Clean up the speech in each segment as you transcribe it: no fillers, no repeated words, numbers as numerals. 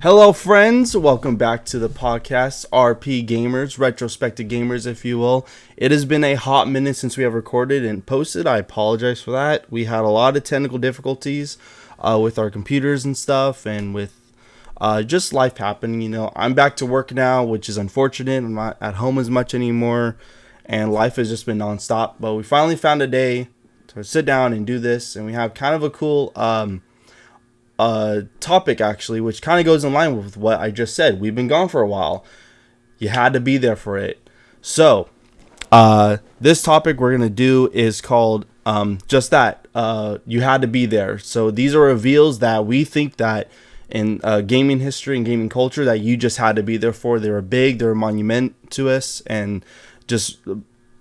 Hello, friends. Welcome back to the podcast, RPGamers, Retrospective Gamers, if you will. It has been a hot minute since we have recorded and posted. I apologize for that. We had a lot of technical difficulties with our computers and stuff, and with just life happening. You know, I'm back to work now, which is unfortunate. I'm not at home as much anymore, and life has just been nonstop. But we finally found a day to sit down and do this, and we have kind of a cool topic actually, which kind of goes in line with what I just said. We've been gone for a while. You had to be there for it. So this topic we're gonna do is called just that. You had to be there. So these are reveals that we think that in gaming history and gaming culture that you just had to be there for. They were big, they were monument to us, and just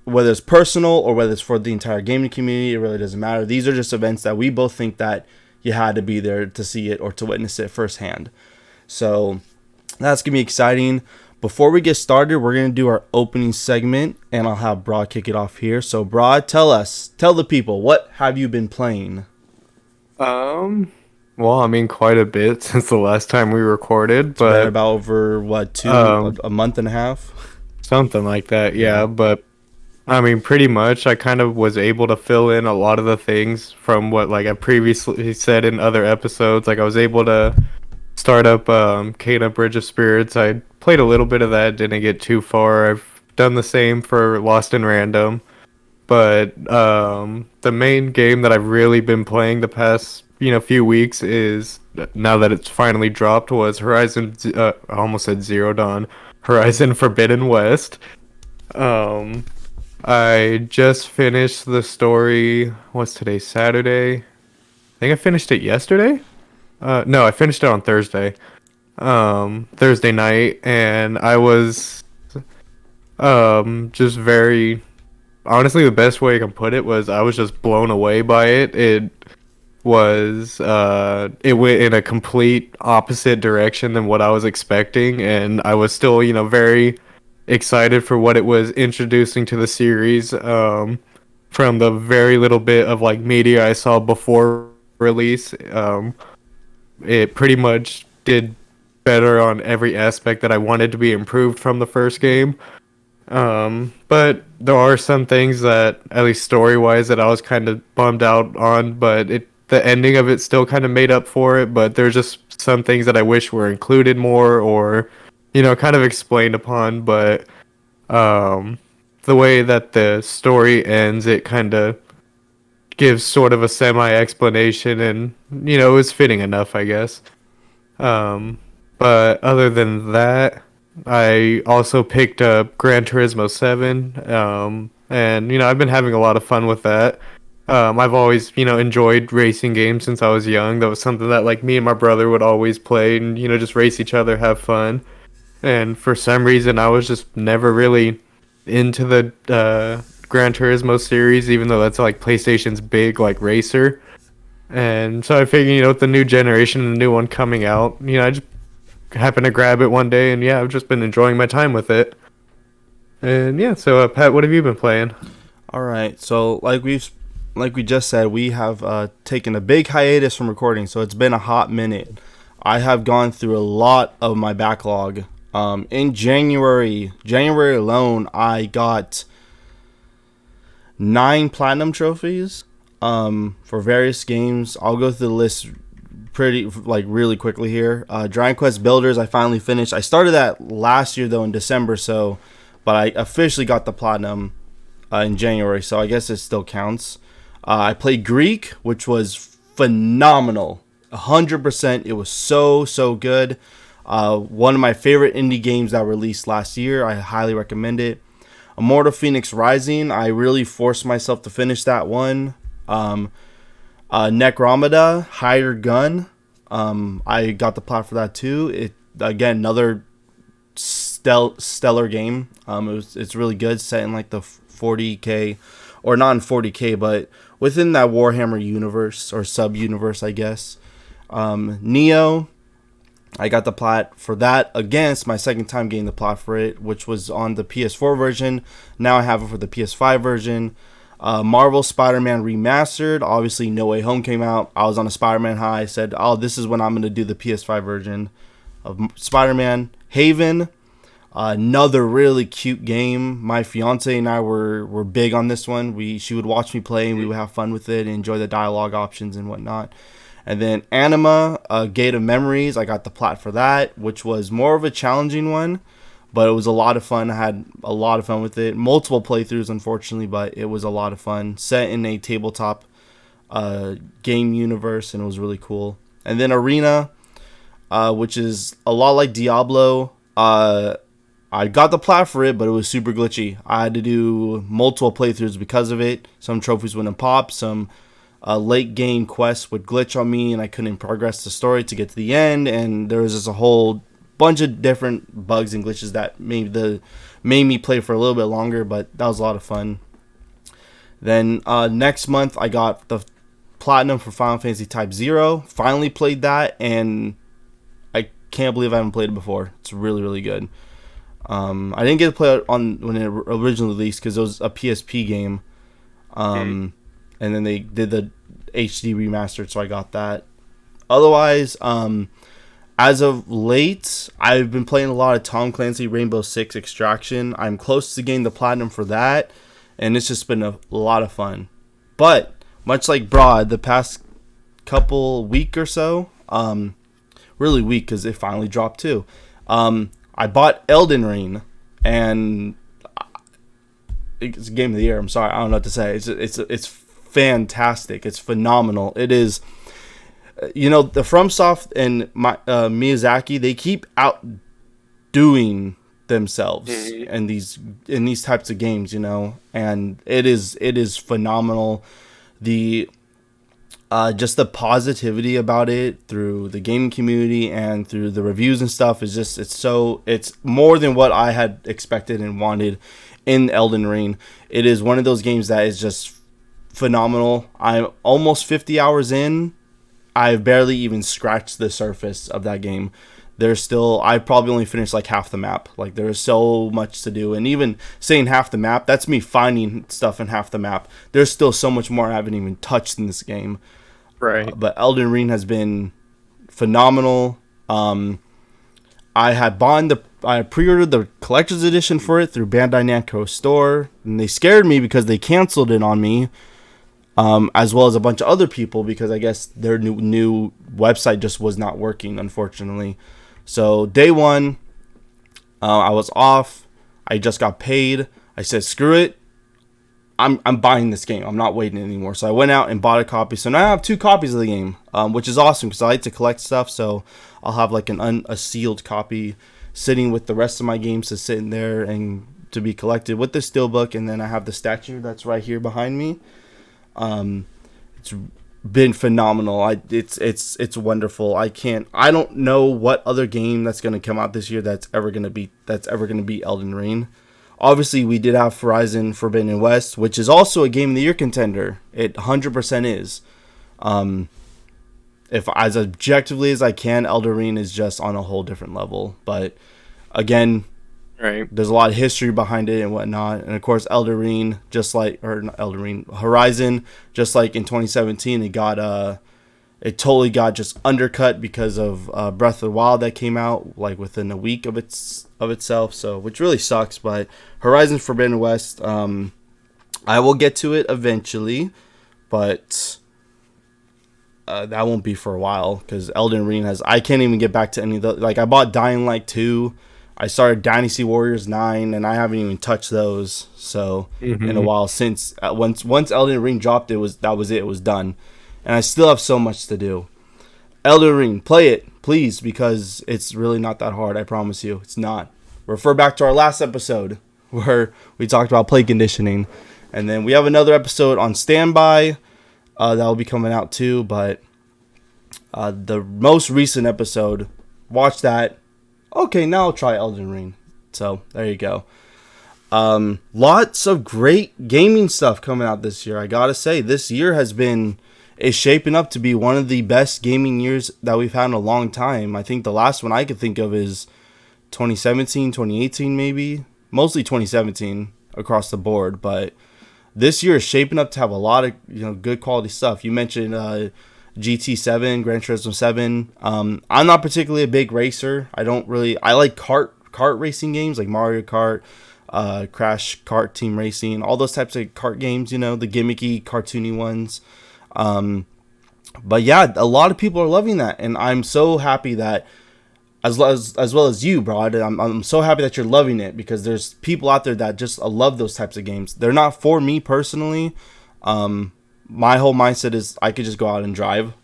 whether it's personal or whether it's for the entire gaming community, it really doesn't matter. These are just events that we both think that you had to be there to see it or to witness it firsthand. So that's going to be exciting. Before we get started, we're going to do our opening segment, and I'll have Brod kick it off here. So Brod, tell the people, what have you been playing? Well, I mean, quite a bit since the last time we recorded, but About over, what, a month and a half? something like that, yeah. But I mean, pretty much, I kind of was able to fill in a lot of the things from what, like, I previously said in other episodes. Like, I was able to start up Kena Bridge of Spirits. I played a little bit of that, didn't get too far. I've done the same for Lost in Random. But the main game that I've really been playing the past, few weeks is, now that it's finally dropped, was I almost said Zero Dawn, Horizon Forbidden West. I just finished the story. What's today? Saturday? I think I finished it yesterday. No, I finished it on Thursday. Thursday night, and I was just very, honestly, the best way I can put it was I was just blown away by it. It went in a complete opposite direction than what I was expecting, and I was still, very excited for what it was introducing to the series. From the very little bit of like media I saw before release, it pretty much did better on every aspect that I wanted to be improved from the first game. But there are some things that, at least story wise, that I was kind of bummed out on, but the ending of it still kind of made up for it. But there's just some things that I wish were included more, or kind of explained upon. But the way that the story ends, it kind of gives sort of a semi-explanation, and it was fitting enough, I guess. But other than that, I also picked up Gran Turismo 7, and I've been having a lot of fun with that. I've always enjoyed racing games since I was young. That was something that like me and my brother would always play, and just race each other, have fun. And for some reason, I was just never really into the Gran Turismo series, even though that's like PlayStation's big like racer. And so I figured, with the new generation and the new one coming out, I just happened to grab it one day, and yeah, I've just been enjoying my time with it. And yeah, so Pat, what have you been playing? All right. So like we just said, we have taken a big hiatus from recording, so it's been a hot minute. I have gone through a lot of my backlog. In January alone, I got 9 platinum trophies for various games. I'll go through the list really quickly here. Dragon Quest Builders, I finally finished. I started that last year though in December, but I officially got the platinum in January, so I guess it still counts. I played Greek, which was phenomenal. 100%. It was so good. One of my favorite indie games that released last year. I highly recommend it. Immortal Phoenix Rising. I really forced myself to finish that one. Necromeda, Higher Gun. I got the plot for that too. It again, another stellar game. It's really good, set in like the 40k, or not in 40k, but within that Warhammer universe or sub universe, I guess. Neo. I got the plot for that. Again, it's my second time getting the plot for it, which was on the PS4 version. Now I have it for the PS5 version. Marvel Spider-Man Remastered. Obviously, No Way Home came out. I was on a Spider-Man high. I said, oh, this is when I'm going to do the PS5 version. of Spider-Man. Haven, another really cute game. My fiance and I were big on this one. She would watch me play, and we would have fun with it and enjoy the dialogue options and whatnot. And then Anima, Gate of Memories, I got the plat for that, which was more of a challenging one, but it was a lot of fun. I had a lot of fun with it. Multiple playthroughs, unfortunately, but it was a lot of fun. Set in a tabletop game universe, and it was really cool. And then Arena, which is a lot like Diablo. I got the plat for it, but it was super glitchy. I had to do multiple playthroughs because of it. Some trophies wouldn't pop, some late game quests would glitch on me, and I couldn't progress the story to get to the end, and there was just a whole bunch of different bugs and glitches that made me play for a little bit longer, but that was a lot of fun. Then next month I got the platinum for Final Fantasy Type 0. Finally played that, and I can't believe I haven't played it before. It's really, really good. I didn't get to play it on when it originally released because it was a PSP game. And then they did the HD remastered, so I got that. Otherwise, as of late, I've been playing a lot of Tom Clancy Rainbow Six Extraction. I'm close to getting the platinum for that, and it's just been a lot of fun. But much like Broad, the past couple week or so, really weak because it finally dropped too. I bought Elden Ring, and it's a game of the year. I'm sorry, I don't know what to say. It's fantastic. It's phenomenal. It is. The FromSoft and Miyazaki, they keep outdoing themselves in these types of games, and it is phenomenal. The just the positivity about it through the gaming community and through the reviews and stuff is just it's more than what I had expected and wanted in Elden Ring. It is one of those games that is just phenomenal. I'm almost 50 hours in. I've barely even scratched the surface of that game. I probably only finished like half the map. Like, there is so much to do. And even saying half the map, that's me finding stuff in half the map. There's still so much more I haven't even touched in this game. Right. But Elden Ring has been phenomenal. I pre-ordered the collector's edition for it through Bandai Namco store, and they scared me because they canceled it on me, as well as a bunch of other people, because I guess their new website just was not working, unfortunately. So day one, I was off. I just got paid. I said, screw it. I'm buying this game. I'm not waiting anymore. So I went out and bought a copy. So now I have 2 copies of the game, which is awesome because I like to collect stuff. So I'll have like a sealed copy sitting with the rest of my games to sit in there and to be collected with the steelbook. And then I have the statue that's right here behind me. It's been phenomenal. It's wonderful. I don't know what other game that's going to come out this year that's ever going to be Elden Ring. Obviously, we did have Horizon Forbidden West, which is also a Game of the Year contender. It 100% is. If as objectively as I can, Elden Ring is just on a whole different level. But again, right, there's a lot of history behind it and whatnot. And of course, Horizon, just like in 2017, it totally got just undercut because of Breath of the Wild that came out like within a week of itself. So, which really sucks. But Horizon Forbidden West, I will get to it eventually, but that won't be for a while because Elden Ring I can't even get back to any of the, like, I bought Dying Light 2. I started Dynasty Warriors 9, and I haven't even touched those. So in a while since once Elden Ring dropped, it was done. And I still have so much to do. Elden Ring, play it, please, because it's really not that hard. I promise you, it's not. Refer back to our last episode where we talked about play conditioning, and then we have another episode on standby that will be coming out too. But the most recent episode, watch that. Okay, now I'll try Elden Ring. So there you go. Lots of great gaming stuff coming out this year. I gotta say, this year is shaping up to be one of the best gaming years that we've had in a long time. I think the last one I could think of is 2017, 2018 maybe. Mostly 2017 across the board. But this year is shaping up to have a lot of good quality stuff. You mentioned GT7, Gran Turismo 7. I'm not particularly a big racer. I like kart racing games like Mario Kart, Crash Kart Team Racing, all those types of kart games, the gimmicky, cartoony ones. But yeah, a lot of people are loving that, and I'm so happy that as well as you, Brod. I'm so happy that you're loving it, because there's people out there that just love those types of games. They're not for me personally. My whole mindset is I could just go out and drive,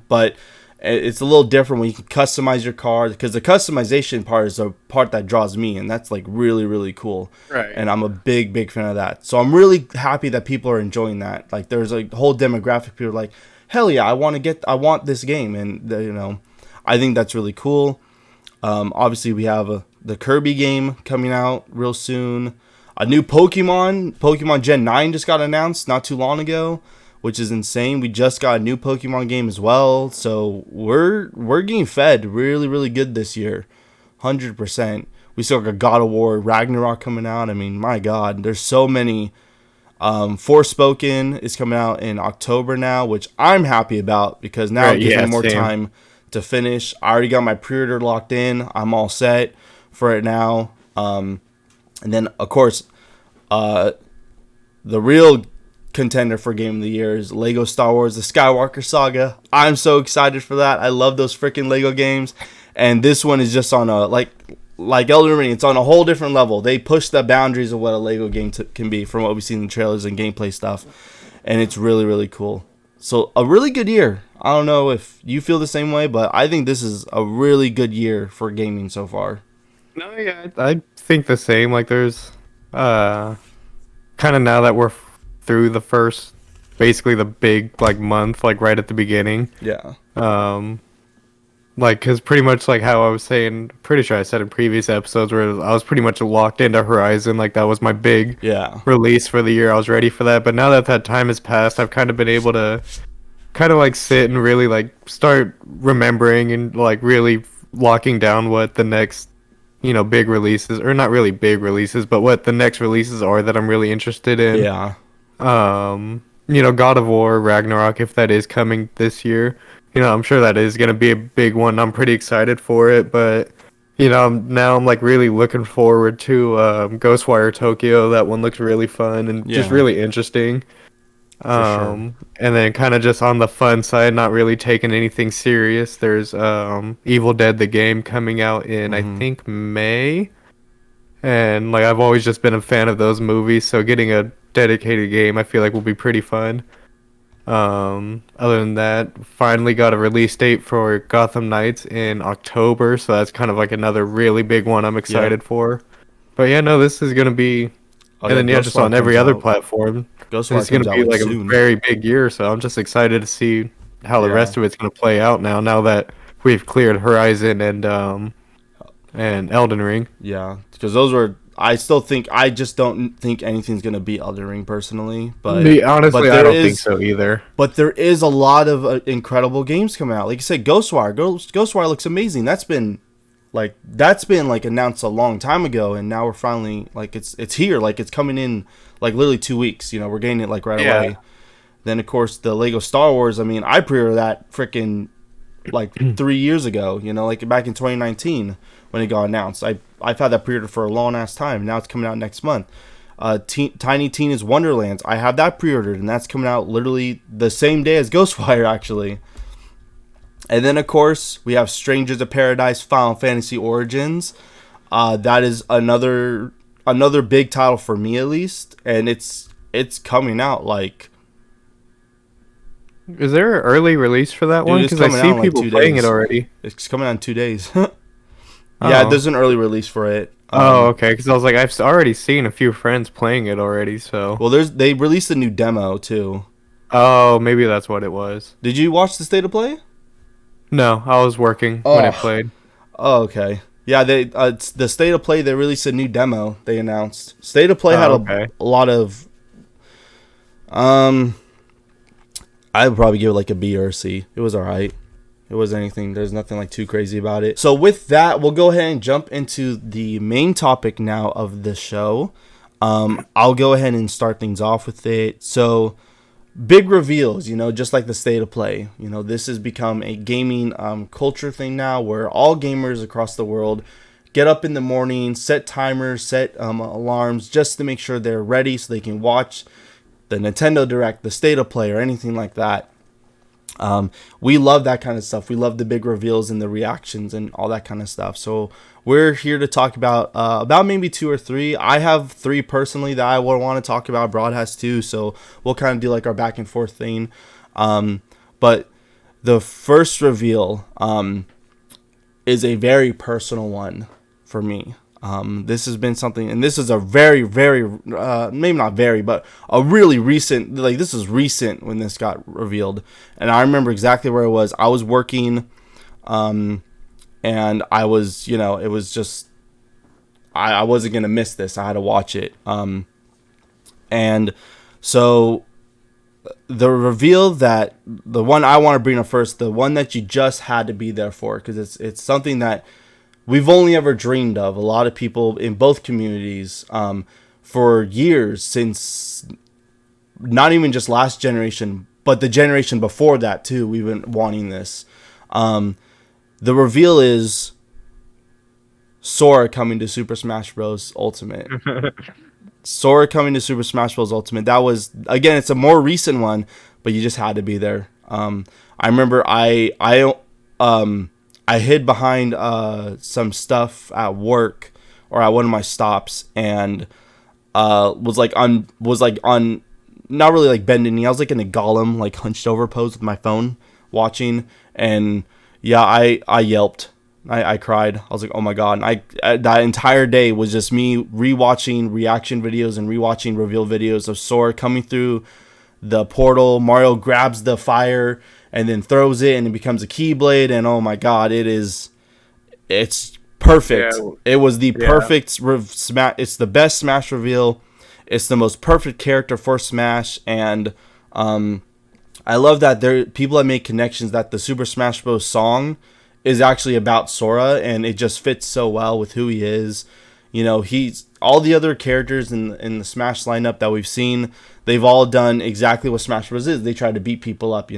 but it's a little different when you can customize your car, because the customization part is the part that draws me, and that's like really, really cool. Right. And I'm a big fan of that. So I'm really happy that people are enjoying that. Like, there's a whole demographic of people like, hell yeah, I want this game, and I think that's really cool. Obviously we have the Kirby game coming out real soon. A new Pokemon Gen 9 just got announced not too long ago, which is insane. We just got a new Pokemon game as well. So we're getting fed really, really good this year. 100%. We still got God of War Ragnarok coming out. I mean, my God, there's so many. Forspoken is coming out in October now, which I'm happy about, because now it gives me more time to finish. I already got my pre-order locked in. I'm all set for it now. And then, of course, the real contender for Game of the Year is Lego Star Wars: The Skywalker Saga. I'm so excited for that. I love those freaking Lego games. And this one is just on a, like Elden Ring, it's on a whole different level. They push the boundaries of what a Lego game can be from what we see in the trailers and gameplay stuff. And it's really, really cool. So, a really good year. I don't know if you feel the same way, but I think this is a really good year for gaming so far. No, yeah, I think the same. Like, there's kind of, now that we're through the first, basically the big like month, like right at the beginning. Yeah. Like, because pretty much like how I was saying, pretty sure I said in previous episodes, where I was pretty much locked into Horizon. Like, that was my big release for the year. I was ready for that. But now that that time has passed, I've kind of been able to kind of like sit and really like start remembering and like really locking down what the next, big releases, or not really big releases, but what the next releases are that I'm really interested in. Yeah. God of War Ragnarok, if that is coming this year. I'm sure that is going to be a big one. I'm pretty excited for it, but, now I'm like really looking forward to Ghostwire Tokyo. That one looks really fun and just really interesting. And then kind of just on the fun side, not really taking anything serious. There's Evil Dead, the game, coming out in, I think, May. And like, I've always just been a fan of those movies, so getting a dedicated game I feel like will be pretty fun. Other than that, finally got a release date for Gotham Knights in October, so that's kind of like another really big one I'm excited for. But yeah, no, this is gonna be, and then just on every other platform, it's gonna be like a very big year. So I'm just excited to see how the rest of it's gonna play out now that we've cleared Horizon and Elden Ring. Yeah, because those were. I just don't think anything's gonna beat Elden Ring personally. But honestly, I don't think so either. But there is a lot of incredible games coming out. Like you said, Ghostwire. Ghostwire looks amazing. That's been announced a long time ago, and now we're finally it's here. Like, it's coming in like literally 2 weeks. We're getting it like right away. Then of course the Lego Star Wars. I mean, I pre-ordered that freaking like 3 years ago. Like back in 2019 when it got announced. I've had that pre-order for a long ass time. Now it's coming out next month. Tiny Tina's Wonderlands. I have that pre-ordered, and that's coming out literally the same day as Ghostwire, actually. And then, of course, we have Strangers of Paradise Final Fantasy Origins. That is another big title for me, at least, and it's coming out like. Is there an early release for that one? Because I see people playing it already. It's coming out in 2 days. Yeah, there's an early release for it. Okay. Because I was like, I've already seen a few friends playing it already. So. Well, they released a new demo too. Oh, maybe that's what it was. Did you watch the State of Play? No, I was working when it played. Oh, okay. Yeah, it's the State of Play. They released a new demo. They announced State of Play had a lot of. I would probably give it like a B or a C. It was alright. It wasn't anything. There's nothing like too crazy about it. So with that, we'll go ahead and jump into the main topic now of the show. I'll go ahead and start things off with it. So big reveals, just like the state of play. This has become a gaming culture thing now, where all gamers across the world get up in the morning, set timers, set alarms, just to make sure they're ready so they can watch the Nintendo Direct, the state of play, or anything like that. We love that kind of stuff. We love the big reveals and the reactions and all that kind of stuff. So we're here to talk about maybe 2 or 3. I have 3 personally that I would want to talk about. Broad has 2, so we'll kind of do like our back and forth thing. But the first reveal is a very personal one for me. This has been something, and this is a very, very, maybe not very, but a really recent, like this is recent when this got revealed. And I remember exactly where I was. I was working, and I was, it was just, I wasn't going to miss this. I had to watch it. And so the reveal that, the one I want to bring up first, the one that you just had to be there for, because it's something that we've only ever dreamed of. A lot of people in both communities for years, since not even just last generation, but the generation before that too, we've been wanting this. The reveal is Sora coming to Super Smash Bros. Ultimate. Sora coming to Super Smash Bros. Ultimate. That was, again, it's a more recent one, but you just had to be there. I remember I hid behind some stuff at work or at one of my stops, and was like on not really like bending knee. I was like in a golem, like hunched over pose with my phone watching, and yeah, I yelped. I cried. I was like, oh my god. And that entire day was just me rewatching reaction videos and rewatching reveal videos of Sora coming through the portal. Mario grabs the fire and then throws it, and it becomes a Keyblade, and oh my god, it's perfect. Yeah. It was the perfect it's the best Smash reveal. It's the most perfect character for Smash, and I love that there people that make connections that the Super Smash Bros. Song is actually about Sora, and it just fits so well with who he is. He's all the other characters in the Smash lineup that we've seen. They've all done exactly what Smash Bros. Is. They try to beat people up,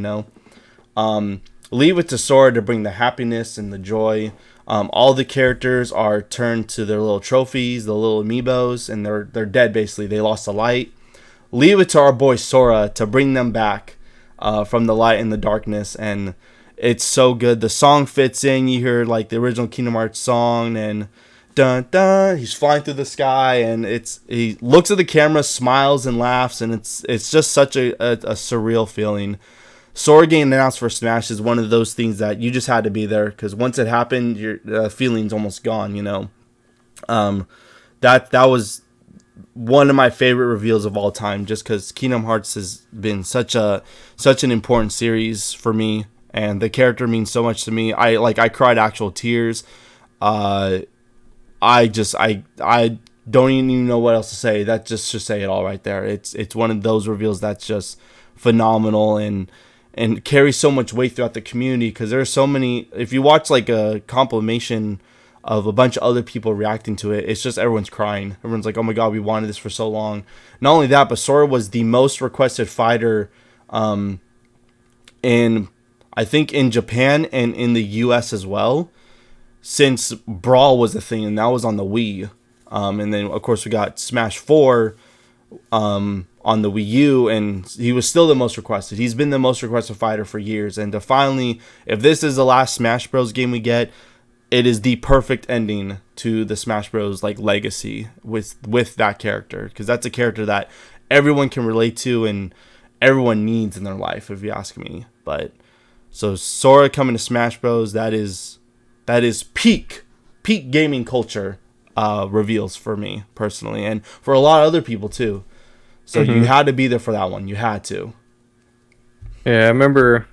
Leave it to Sora to bring the happiness and the joy. All the characters are turned to their little trophies, the little amiibos, and they're dead basically. They lost the light. Leave it to our boy Sora to bring them back from the light and the darkness, and it's so good. The song fits in. You hear like the original Kingdom Hearts song, and dun dun. He's flying through the sky, and he looks at the camera, smiles and laughs, and it's just such a surreal feeling. Sora getting announced for Smash is one of those things that you just had to be there, because once it happened, your feeling's almost gone. That was one of my favorite reveals of all time, just because Kingdom Hearts has been such an important series for me, and the character means so much to me. I cried actual tears. I don't even know what else to say. That just should say it all right there. It's one of those reveals that's just phenomenal and carries so much weight throughout the community, because there's so many. If you watch like a compilation of a bunch of other people reacting to it, it's just everyone's crying. Everyone's like, oh my god, we wanted this for so long. Not only that, but Sora was the most requested fighter I think in Japan and in the US as well, since Brawl was a thing, and that was on the Wii. And then of course we got Smash 4 on the Wii U, and he was still the most requested. He's been the most requested fighter for years, and to finally, if this is the last Smash Bros. Game we get, it is the perfect ending to the Smash Bros. Like legacy with that character, because that's a character that everyone can relate to and everyone needs in their life, if you ask me. But so Sora coming to Smash Bros. That is peak gaming culture reveals for me personally, and for a lot of other people too. So you had to be there for that one. You had to. Yeah, I remember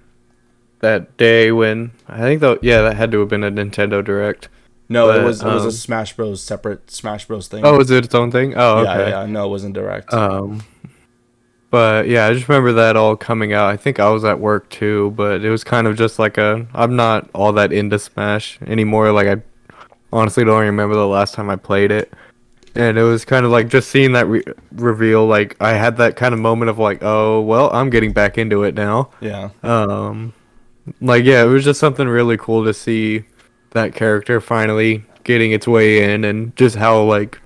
that day when I think that had to have been a Nintendo Direct. No, but, it was a Smash Bros. Separate Smash Bros. Thing. Oh, was it its own thing? Oh, okay. Yeah. No, it wasn't Direct. But yeah, I just remember that all coming out. I think I was at work too, but it was kind of just like I'm not all that into Smash anymore. Like I honestly don't remember the last time I played it. And it was kind of like just seeing that reveal. Like I had that kind of moment of like, oh well, I'm getting back into it now. Yeah. Like yeah, it was just something really cool to see that character finally getting its way in, and just how like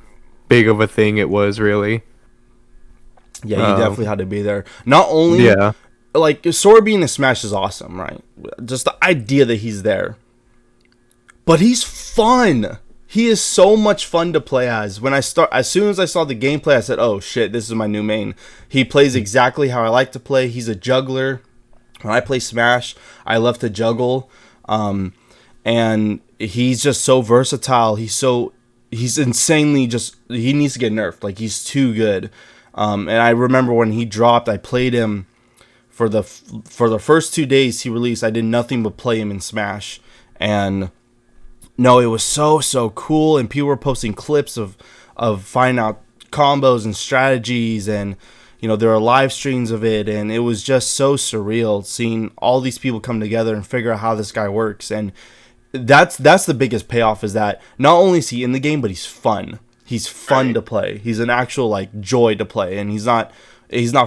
big of a thing it was really. Yeah, you definitely had to be there. Not only, Yeah. like, Sora being in Smash is awesome, right? Just the idea that he's there. But he's fun. He is so much fun to play as. As soon as I saw the gameplay, I said, "Oh shit, this is my new main." He plays exactly how I like to play. He's a juggler. When I play Smash, I love to juggle, and he's just so versatile. He's insanely just. He needs to get nerfed. Like he's too good. And I remember when he dropped, I played him for the first 2 days he released. I did nothing but play him in Smash, and no, it was so cool. And people were posting clips of finding out combos and strategies, and there are live streams of it, and it was just so surreal seeing all these people come together and figure out how this guy works. And that's the biggest payoff, is that not only is he in the game, but he's fun. He's fun to play. He's an actual like joy to play, and he's not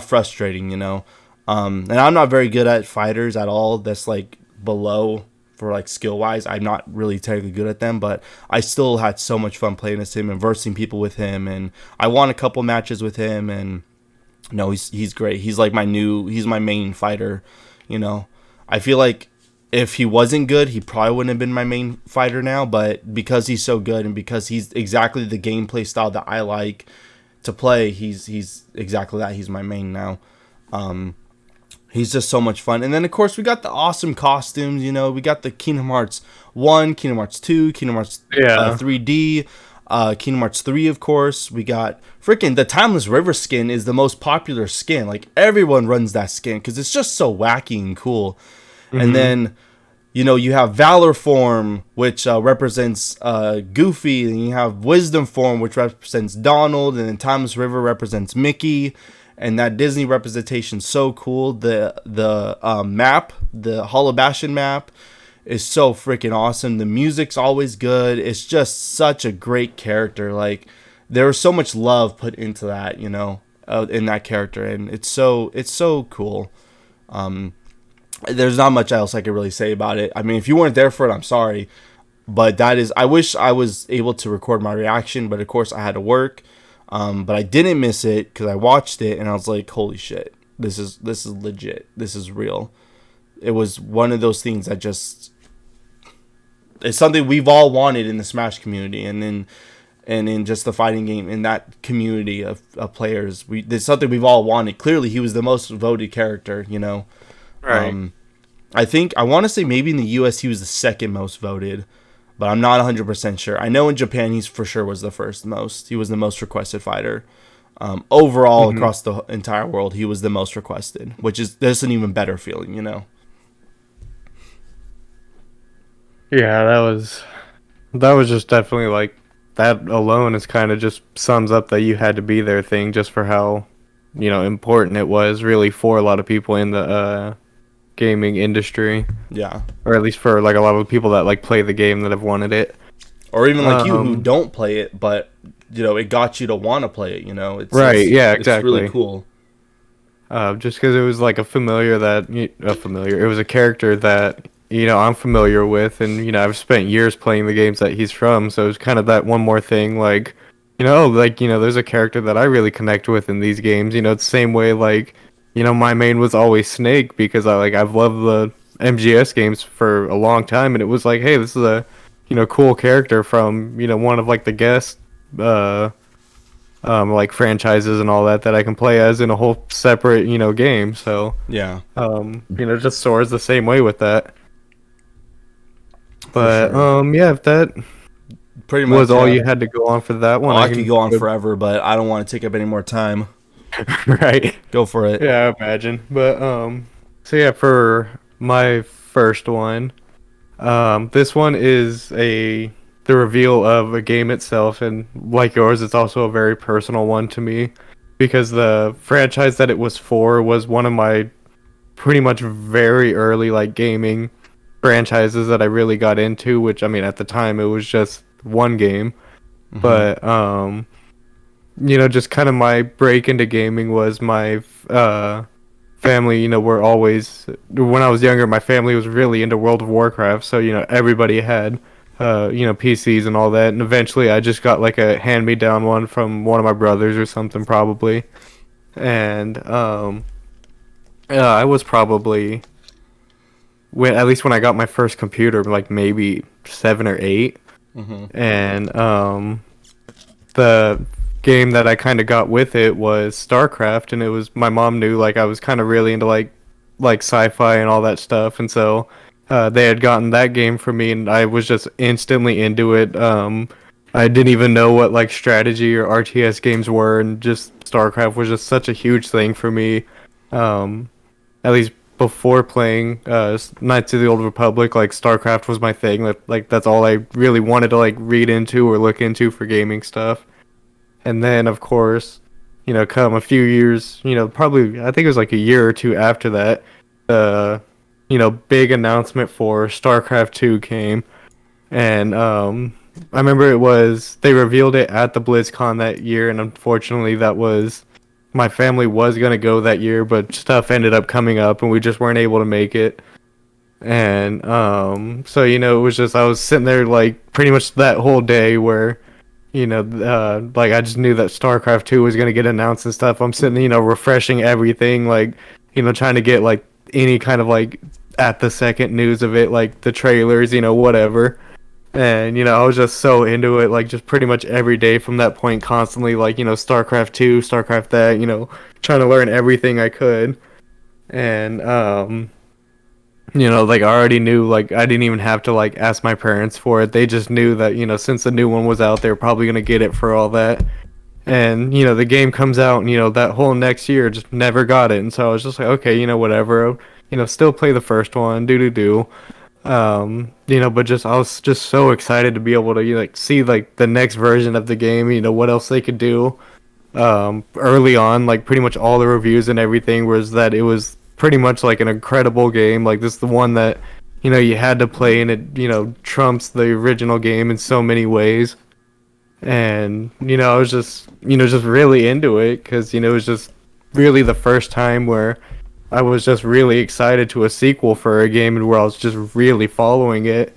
frustrating, And I'm not very good at fighters at all. That's like below for like skill wise. I'm not really terribly good at them, but I still had so much fun playing as him and versing people with him, and I won a couple matches with him. And no, he's great. He's like he's my main fighter. I feel like if he wasn't good, he probably wouldn't have been my main fighter now. But because he's so good, and because he's exactly the gameplay style that I like to play, he's exactly that. He's my main now. He's just so much fun. And then, of course, we got the awesome costumes. We got the Kingdom Hearts 1, Kingdom Hearts 2, Kingdom Hearts 3D, Kingdom Hearts 3, of course. We got freaking the Timeless River skin is the most popular skin. Like, everyone runs that skin because it's just so wacky and cool. Mm-hmm. And then, you have Valor form, which represents Goofy. And you have Wisdom form, which represents Donald. And then Timeless River represents Mickey. And that Disney representation's so cool. The map, the Hollow Bastion map, is so freaking awesome. The music's always good. It's just such a great character. Like, there was so much love put into that, in that character, and it's so cool. There's not much else I could really say about it. I mean, if you weren't there for it, I'm sorry, but I wish I was able to record my reaction, but of course I had to work. But I didn't miss it because I watched it and I was like, holy shit, this is legit. This is real. It was one of those things that it's something we've all wanted in the Smash community, and in just the fighting game, in that community of players. It's something we've all wanted. Clearly, he was the most voted character, Right. I want to say maybe in the US he was the second most voted, but I'm not 100% sure. I know in Japan he's for sure was the first most. He was the most requested fighter. Overall, across the entire world, he was the most requested, which is there's an even better feeling, Yeah, that was just definitely like that alone is kind of just sums up that you had to be there thing, just for how important it was really for a lot of people in the gaming industry. Yeah. Or at least for like a lot of the people that like play the game that have wanted it. Or even like you who don't play it, but it got you to want to play it, It's right, yeah, exactly. It's really cool. Just because it was like it was a character that I'm familiar with, and I've spent years playing the games that he's from, so it's kind of that one more thing, like there's a character that I really connect with in these games. It's the same way like my main was always Snake, because I've loved the MGS games for a long time, and it was like, hey, this is a cool character from one of like the guest like franchises and all that I can play as in a whole separate game. So yeah, just Sora's the same way with that. But sure. Yeah, if that pretty much was all you had to go on for that one, I could go on forever, but I don't want to take up any more time. Right, go for it. Yeah, I imagine. But so yeah, for my first one, this one is the reveal of a game itself, and like yours, it's also a very personal one to me, because the franchise that it was for was one of my pretty much very early like gaming franchises that I really got into, which I mean at the time it was just one game. Mm-hmm. But just kind of my break into gaming was my family. Were always, when I was younger, my family was really into World of Warcraft, so everybody had PCs and all that. And eventually, I just got like a hand-me-down one from one of my brothers or something, probably. And I was probably, at least when I got my first computer, like maybe 7 or 8. And the game that I kind of got with it was StarCraft, and it was, my mom knew like I was kind of really into like sci-fi and all that stuff, and so they had gotten that game for me, and I was just instantly into it. I didn't even know what like strategy or RTS games were, and just StarCraft was just such a huge thing for me. At least before playing Knights of the Old Republic, like StarCraft was my thing. Like that's all I really wanted to like read into or look into for gaming stuff. And then of course, come a few years, probably I think it was like a year or two after that, the big announcement for StarCraft 2 came. And I remember they revealed it at the BlizzCon that year, and unfortunately that was, my family was gonna go that year, but stuff ended up coming up and we just weren't able to make it. And so it was just, I was sitting there like pretty much that whole day where like I just knew that StarCraft 2 was gonna get announced and stuff. I'm sitting, refreshing everything, like trying to get like any kind of like at the second news of it, like the trailers, whatever. And I was just so into it, like just pretty much every day from that point, constantly like StarCraft 2, StarCraft that, trying to learn everything I could. And like I already knew, like I didn't even have to like ask my parents for it. They just knew that since the new one was out, they were probably gonna get it for all that. And the game comes out, and that whole next year just never got it. And so I was just like, okay, whatever, still play the first one, do. But just I was just so excited to be able to like see like the next version of the game, what else they could do. Early on, like pretty much all the reviews and everything was that it was pretty much like an incredible game. Like this is the one that you had to play, and it trumps the original game in so many ways. And I was just just really into it, because it was just really the first time where I was just really excited to a sequel for a game, and where I was just really following it.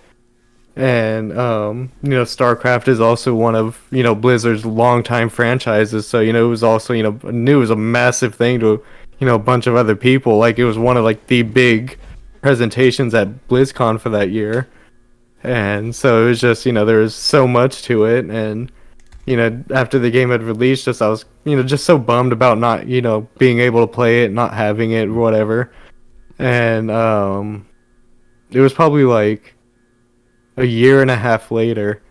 And StarCraft is also one of Blizzard's longtime franchises, so it was also I knew it was a massive thing to a bunch of other people. Like it was one of like the big presentations at BlizzCon for that year. And so it was just there was so much to it. And after the game had released, just I was just so bummed about not being able to play it, not having it, whatever. And it was probably like a year and a half later,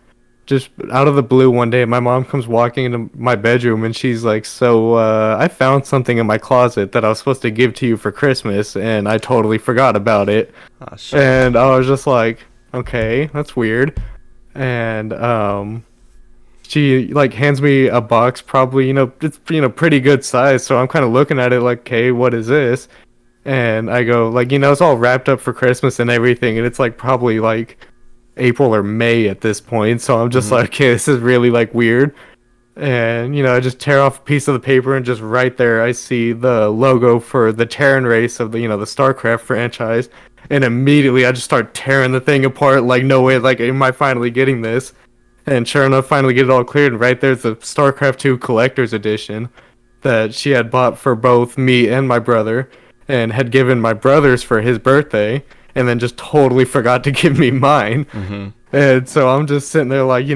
just out of the blue, one day my mom comes walking into my bedroom, and she's like, so I found something in my closet that I was supposed to give to you for Christmas, and I totally forgot about it. Oh, shit. And I was just like, okay, that's weird. And she like hands me a box, probably it's pretty good size, so I'm kind of looking at it like, okay, what is this? And I go like, it's all wrapped up for Christmas and everything, and it's like probably like April or May at this point, so I'm just like, okay, this is really like weird. And I just tear off a piece of the paper, and just right there I see the logo for the Terran race of the the StarCraft franchise. And immediately I just start tearing the thing apart, like, no way, like, am I finally getting this? And sure enough, finally get it all cleared, and right there's the StarCraft 2 Collector's Edition that she had bought for both me and my brother, and had given my brother's for his birthday, and then just totally forgot to give me mine. And so I'm just sitting there like,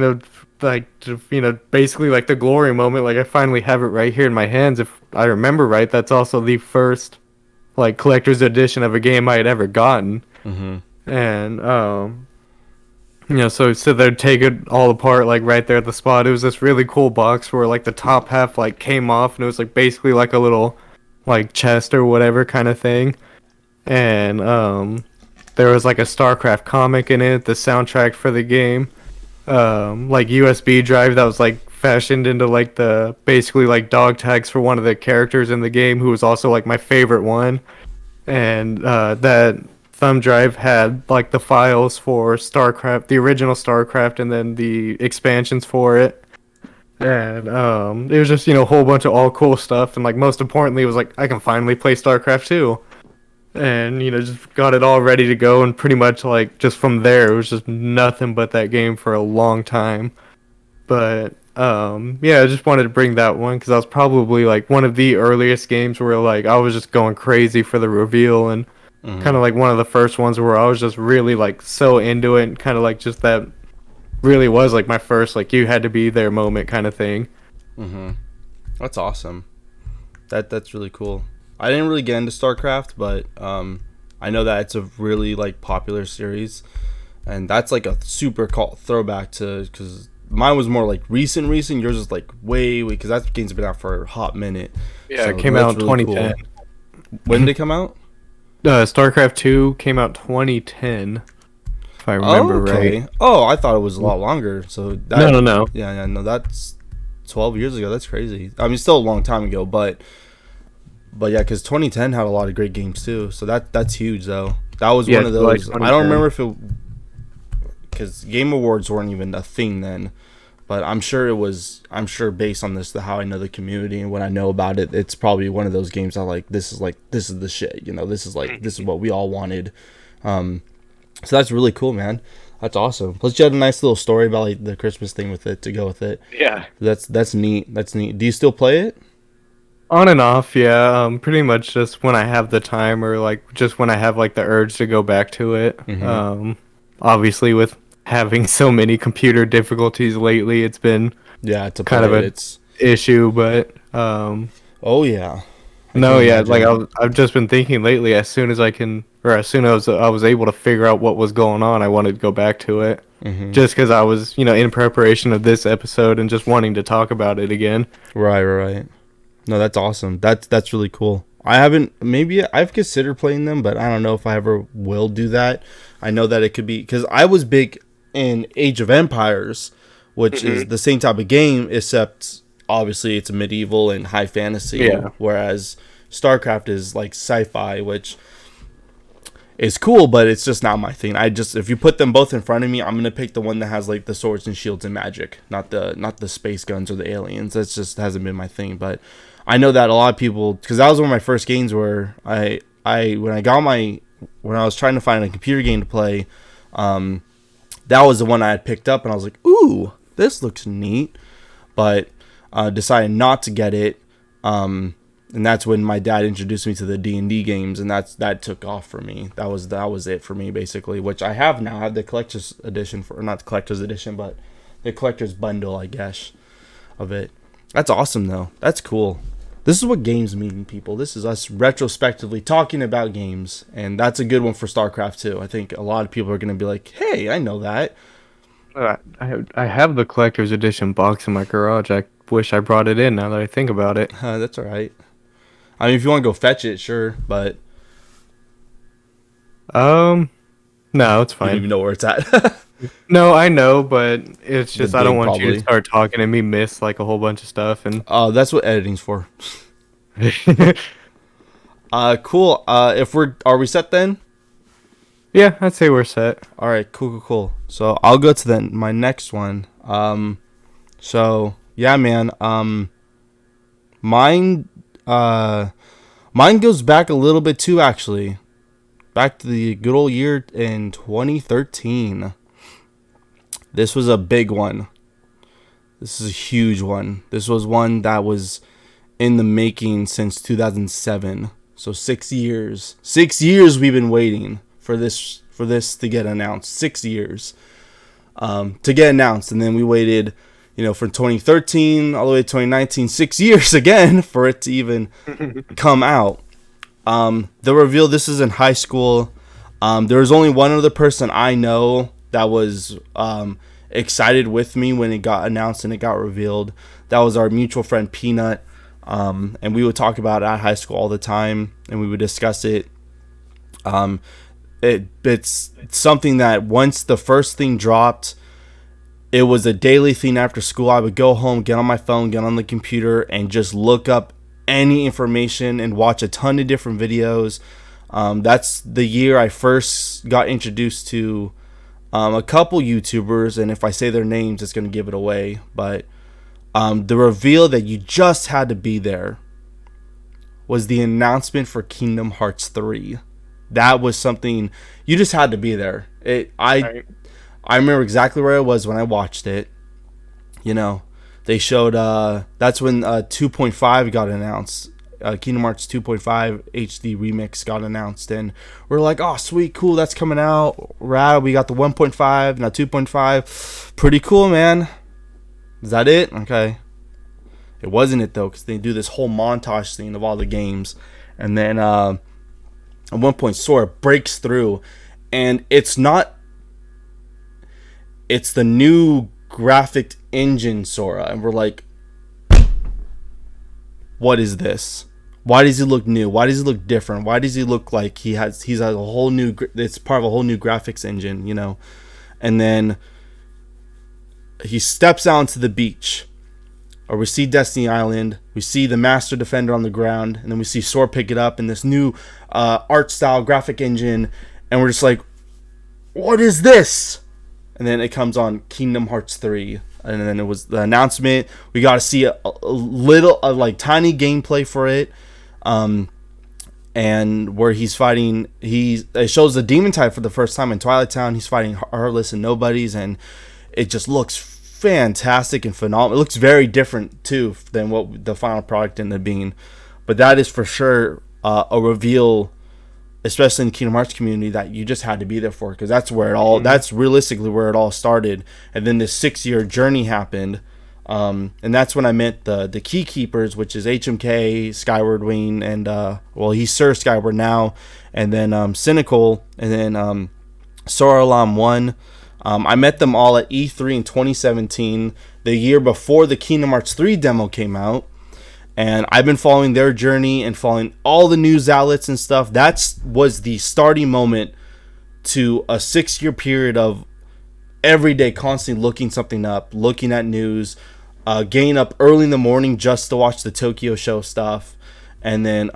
basically like the glory moment, like I finally have it right here in my hands. If I remember right, that's also the first like collector's edition of a game I had ever gotten. And so they'd take it all apart, like right there at the spot. It was this really cool box where like the top half like came off, and it was like basically like a little like chest or whatever kind of thing. And there was like a StarCraft comic in it, the soundtrack for the game, like USB drive that was like fashioned into like the basically like dog tags for one of the characters in the game, who was also like my favorite one. And that thumb drive had like the files for StarCraft, the original StarCraft, and then the expansions for it. And it was just, a whole bunch of all cool stuff, and like most importantly, it was like I can finally play StarCraft 2. And just got it all ready to go, and pretty much like just from there it was just nothing but that game for a long time. But yeah, I just wanted to bring that one because I was probably like one of the earliest games where like I was just going crazy for the reveal, and kind of like one of the first ones where I was just really like so into it, and kind of like just that really was like my first like you had to be there moment kind of thing. That's awesome. That's really cool. I didn't really get into StarCraft, but I know that it's a really like popular series, and that's like a super throwback to, because mine was more like recent. Yours is like way because that game's been out for a hot minute. Yeah, So it came out in really 2010. Cool. When did it come out? StarCraft 2 came out 2010, if I remember right. Oh, I thought it was a lot longer. So No. Yeah, no, that's 12 years ago. That's crazy. I mean, still a long time ago, but yeah, because 2010 had a lot of great games too. So that's huge though. That was one of those. Like I don't remember if it, because Game Awards weren't even a thing then, but I'm sure it was. I'm sure based on this, how I know the community and what I know about it, it's probably one of those games I like. This is the shit. This is what we all wanted. So that's really cool, man. That's awesome. Plus, you had a nice little story about like the Christmas thing with it to go with it. Yeah, that's neat. That's neat. Do you still play it? on and off, yeah. Pretty much just when I have the time, or like just when I have like the urge to go back to it. Obviously, with having so many computer difficulties lately, it's been it's a kind of an issue. But oh yeah, no, yeah. Like I've just been thinking lately. As soon as I can, or as soon as I was able to figure out what was going on, I wanted to go back to it. Just because I was, in preparation of this episode and just wanting to talk about it again. Right. No, that's awesome. That's really cool. I've considered playing them, but I don't know if I ever will do that. I know that it could be, because I was big in Age of Empires, which is the same type of game, except obviously it's a medieval and high fantasy. Yeah. Whereas StarCraft is like sci-fi, which is cool, but it's just not my thing. If you put them both in front of me, I'm gonna pick the one that has like the swords and shields and magic, not the space guns or the aliens. That's just hasn't been my thing. But I know that a lot of people, because that was one of my first games where when I was trying to find a computer game to play, that was the one I had picked up, and I was like, ooh, this looks neat, but decided not to get it. And that's when my dad introduced me to the D&D games, and that took off for me. That was it for me, basically, which I have now. I have the collector's edition, or not the collector's edition, but the collector's bundle, I guess, of it. That's awesome, though. That's cool. This is what games mean, people. This is us retrospectively talking about games, and that's a good one for StarCraft too. I think a lot of people are going to be like, hey, I know that. I have the collector's edition box in my garage. I wish I brought it in now that I think about it. That's all right. I mean, if you want to go fetch it, sure, but no, it's fine. You don't even know where it's at. No, I know, but it's just I don't want you probably. to start talking and me miss like a whole bunch of stuff. And that's what editing's for. Cool. Are we set then? Yeah, I'd say we're set. All right, cool. So I'll go to my next one. So yeah, man. Mine goes back a little bit too, actually. Back to the good old year in 2013. This was a big one. This is a huge one. This was one that was in the making since 2007. So 6 years. 6 years we've been waiting for this to get announced. 6 years to get announced, and then we waited, from 2013 all the way to 2019, 6 years again for it to even come out. The reveal. This is in high school. There was only one other person I know that was excited with me when it got announced and it got revealed. That was our mutual friend Peanut. And we would talk about it at high school all the time, and we would discuss it. It's something that once the first thing dropped, it was a daily thing after school. I would go home, get on my phone, get on the computer, and just look up any information and watch a ton of different videos. That's the year I first got introduced to a couple YouTubers, and if I say their names, it's going to give it away. But The reveal that you just had to be there was the announcement for Kingdom Hearts 3. That was something you just had to be there. Right. I remember exactly where I was when I watched it. You know, they showed that's when 2.5 got announced. Kingdom Hearts 2.5 HD remix got announced, and we're like, oh sweet, cool, that's coming out. Rad, we got the 1.5, now 2.5. Pretty cool, man. Is that it? Okay. It wasn't it though, because they do this whole montage scene of all the games, and then at one point Sora breaks through, and it's not. It's the new graphic engine Sora, and we're like, what is this? Why does he look new? Why does he look different? Why does he look like he's a whole new? It's part of a whole new graphics engine, you know. And then he steps out onto the beach, or we see Destiny Island. We see the Master Defender on the ground, and then we see Sora pick it up in this new art style graphic engine, and we're just like, what is this? And then it comes on Kingdom Hearts 3. And then it was the announcement. We got to see a little, like, tiny gameplay for it. And where he's fighting, it shows the demon type for the first time in Twilight Town. He's fighting Heartless and Nobodies, and it just looks fantastic and phenomenal. It looks very different, too, than what the final product ended up being. But that is for sure a reveal, especially in the Kingdom Hearts community, that you just had to be there for, because that's where it all, that's realistically where it all started. And then this 6-year journey happened, and that's when I met the Key Keepers, which is HMK, Skyward Wing, and well, he's Sir Skyward now, and then Cynical, and then Sora Alam 1. I met them all at E3 in 2017, the year before the Kingdom Hearts 3 demo came out. And I've been following their journey and following all the news outlets and stuff. That was the starting moment to a 6-year period of every day constantly looking something up, looking at news, getting up early in the morning just to watch the Tokyo Show stuff. And then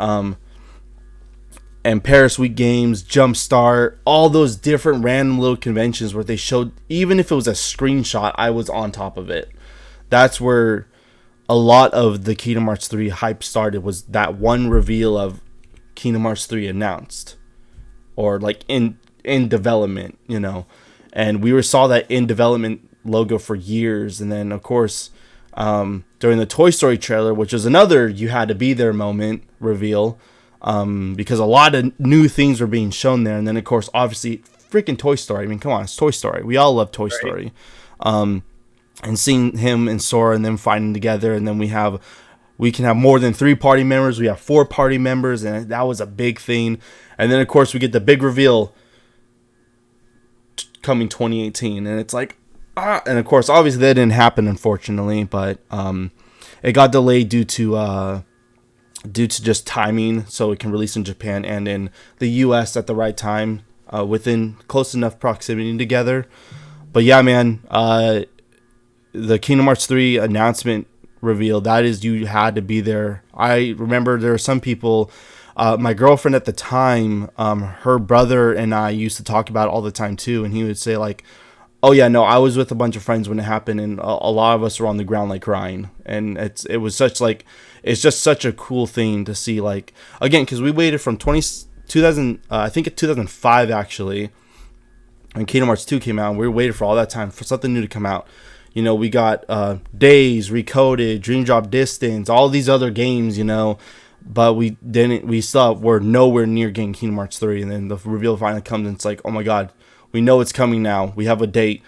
and Paris Week Games, Jumpstart, all those different random little conventions where they showed, even if it was a screenshot, I was on top of it. That's where a lot of the Kingdom Hearts 3 hype started, was that one reveal of Kingdom Hearts 3 announced, or like in development, you know. And we saw that in development logo for years. And then of course during the Toy Story trailer, which was another you had to be there moment reveal, because a lot of new things were being shown there. And then of course obviously freaking Toy Story, I mean, come on, it's Toy Story, we all love Toy Story. And seeing him and Sora and them fighting together, and then we can have more than 3 party members. We have 4 party members, and that was a big thing. And then of course we get the big reveal coming 2018, and it's like, and of course obviously that didn't happen, unfortunately, but it got delayed due to just timing, so it can release in Japan and in the US at the right time, within close enough proximity together. But yeah, man, the Kingdom Hearts 3 announcement reveal, that is, you had to be there. I remember there were some people, my girlfriend at the time, her brother and I used to talk about it all the time too, and he would say like, oh yeah, no, I was with a bunch of friends when it happened, and a lot of us were on the ground like crying. And it's just such a cool thing to see, like, again, because we waited from 2000, I think 2005 actually, when Kingdom Hearts 2 came out. We waited for all that time for something new to come out. You know, we got Days, Recoded, Dream Drop Distance, all these other games, you know, but we still were nowhere near getting Kingdom Hearts 3. And then the reveal finally comes, and it's like, oh my god, we know it's coming now. We have a date.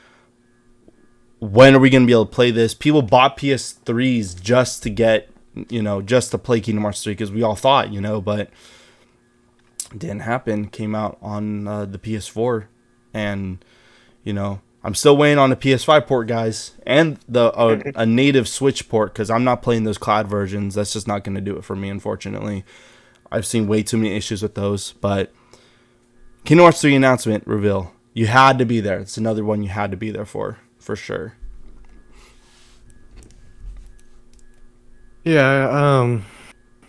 When are we going to be able to play this? People bought PS3s just to get, you know, just to play Kingdom Hearts 3, because we all thought, you know, but it didn't happen. Came out on the PS4, and, you know, I'm still waiting on a PS5 port, guys, and a native Switch port, because I'm not playing those cloud versions. That's just not going to do it for me, unfortunately. I've seen way too many issues with those. But Kingdom Hearts 3 announcement reveal, you had to be there. It's another one you had to be there for sure. Yeah,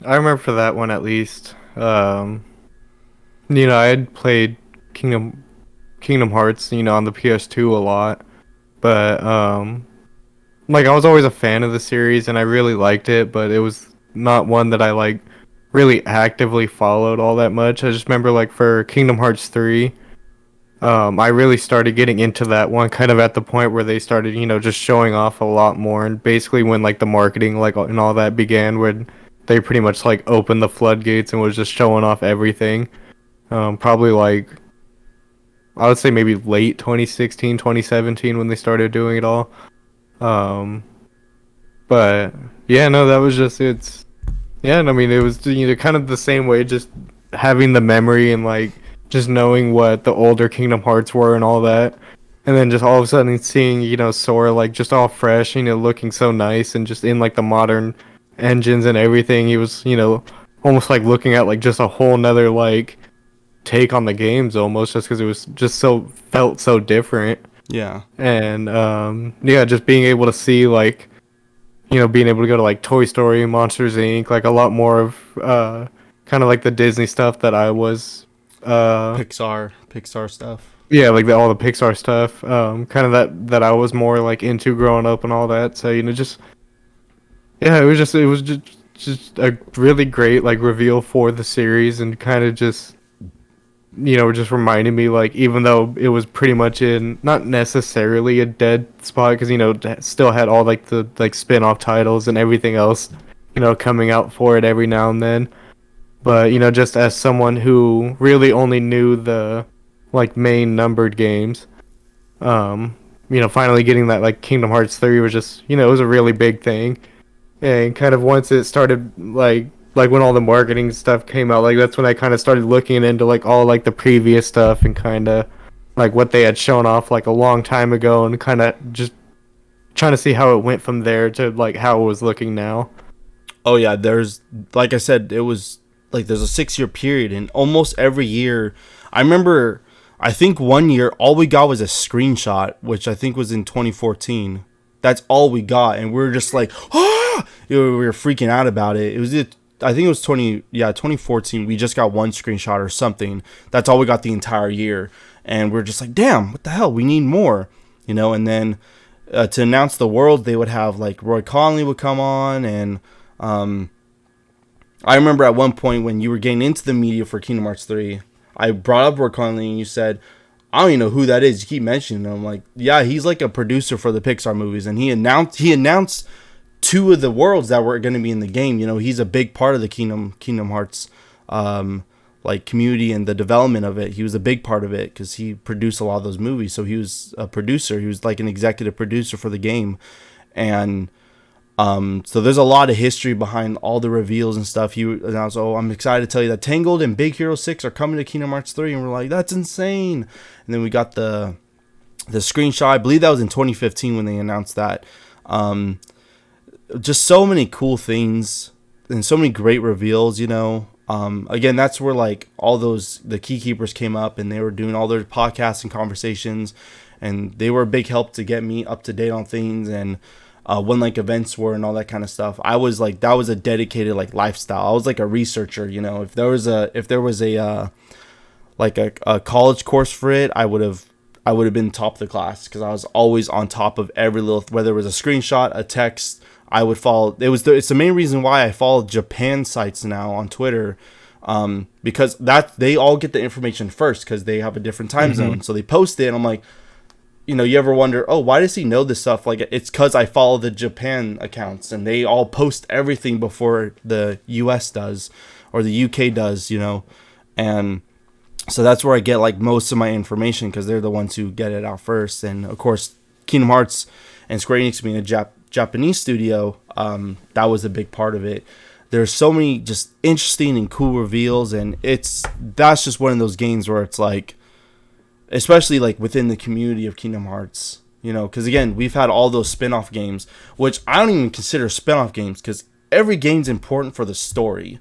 I remember for that one at least. You know, I had played Kingdom Hearts, you know, on the PS2 a lot, but like I was always a fan of the series and I really liked it, but it was not one that I like really actively followed all that much. I just remember like for Kingdom Hearts 3, I really started getting into that one kind of at the point where they started, just showing off a lot more, and basically when like the marketing like and all that began, when they pretty much like opened the floodgates and was just showing off everything. Probably like I would say maybe late 2016, 2017 when they started doing it all. Um, but yeah, no, that was just it's yeah, and I mean it was kind of the same way, just having the memory and like just knowing what the older Kingdom Hearts were and all that. And then just all of a sudden seeing, Sora like just all fresh, looking so nice and just in like the modern engines and everything. He was, almost like looking at like just a whole nother like take on the games almost, just because it was just so felt so different. Yeah. And yeah, just being able to see like, being able to go to like Toy Story, Monsters Inc., like a lot more of kind of like the Disney stuff that I was Pixar stuff. yeah, like all the Pixar stuff, kind of that I was more like into growing up and all that. So just yeah, it was just a really great like reveal for the series, and kind of just just reminded me, like, even though it was pretty much in not necessarily a dead spot, because still had all like the like spin-off titles and everything else coming out for it every now and then. But just as someone who really only knew the like main numbered games, finally getting that like Kingdom Hearts 3 was just it was a really big thing. And kind of once it started like when all the marketing stuff came out, like that's when I kind of started looking into like all like the previous stuff and kind of like what they had shown off like a long time ago, and kind of just trying to see how it went from there to like how it was looking now. Oh yeah, there's, like I said, it was like there's a 6 year period, and almost every year, I remember, I think one year all we got was a screenshot, which I think was in 2014. That's all we got, and we were just like, oh, we were freaking out about it. I think it was 2014. We just got one screenshot or something. That's all we got the entire year, and we're just like, damn, what the hell? We need more, And then to announce the world, they would have like Roy Conley would come on, and I remember at one point when you were getting into the media for Kingdom Hearts 3, I brought up Roy Conley, and you said, I don't even know who that is. You keep mentioning him. I'm like, yeah, he's like a producer for the Pixar movies, and he announced two of the worlds that were going to be in the game. He's a big part of the Kingdom Hearts like community and the development of it. He was a big part of it because he produced a lot of those movies. So he was a producer. He was like an executive producer for the game, and so there's a lot of history behind all the reveals and stuff. He announced, "Oh, I'm excited to tell you that Tangled and Big Hero 6 are coming to Kingdom Hearts 3," and we're like, "That's insane!" And then we got the screenshot. I believe that was in 2015 when they announced that. Just so many cool things and so many great reveals. Again, that's where like all the key keepers came up, and they were doing all their podcasts and conversations, and they were a big help to get me up to date on things and when like events were and all that kind of stuff. I was like, that was a dedicated like lifestyle. I was like a researcher. If there was a like a college course for it, I would have been top of the class, because I was always on top of every little, whether it was a screenshot, a text. I would follow. It's the main reason why I follow Japan sites now on Twitter, because they all get the information first because they have a different time zone. So they post it, and I'm like, you ever wonder, oh, why does he know this stuff? Like, it's because I follow the Japan accounts, and they all post everything before the US does or the UK does, and so that's where I get like most of my information, because they're the ones who get it out first. And of course, Kingdom Hearts and Square Enix being a Japanese studio, that was a big part of it. There's so many just interesting and cool reveals, and that's just one of those games where it's like, especially like within the community of Kingdom Hearts, because again, we've had all those spin-off games, which I don't even consider spin-off games, because every game's important for the story.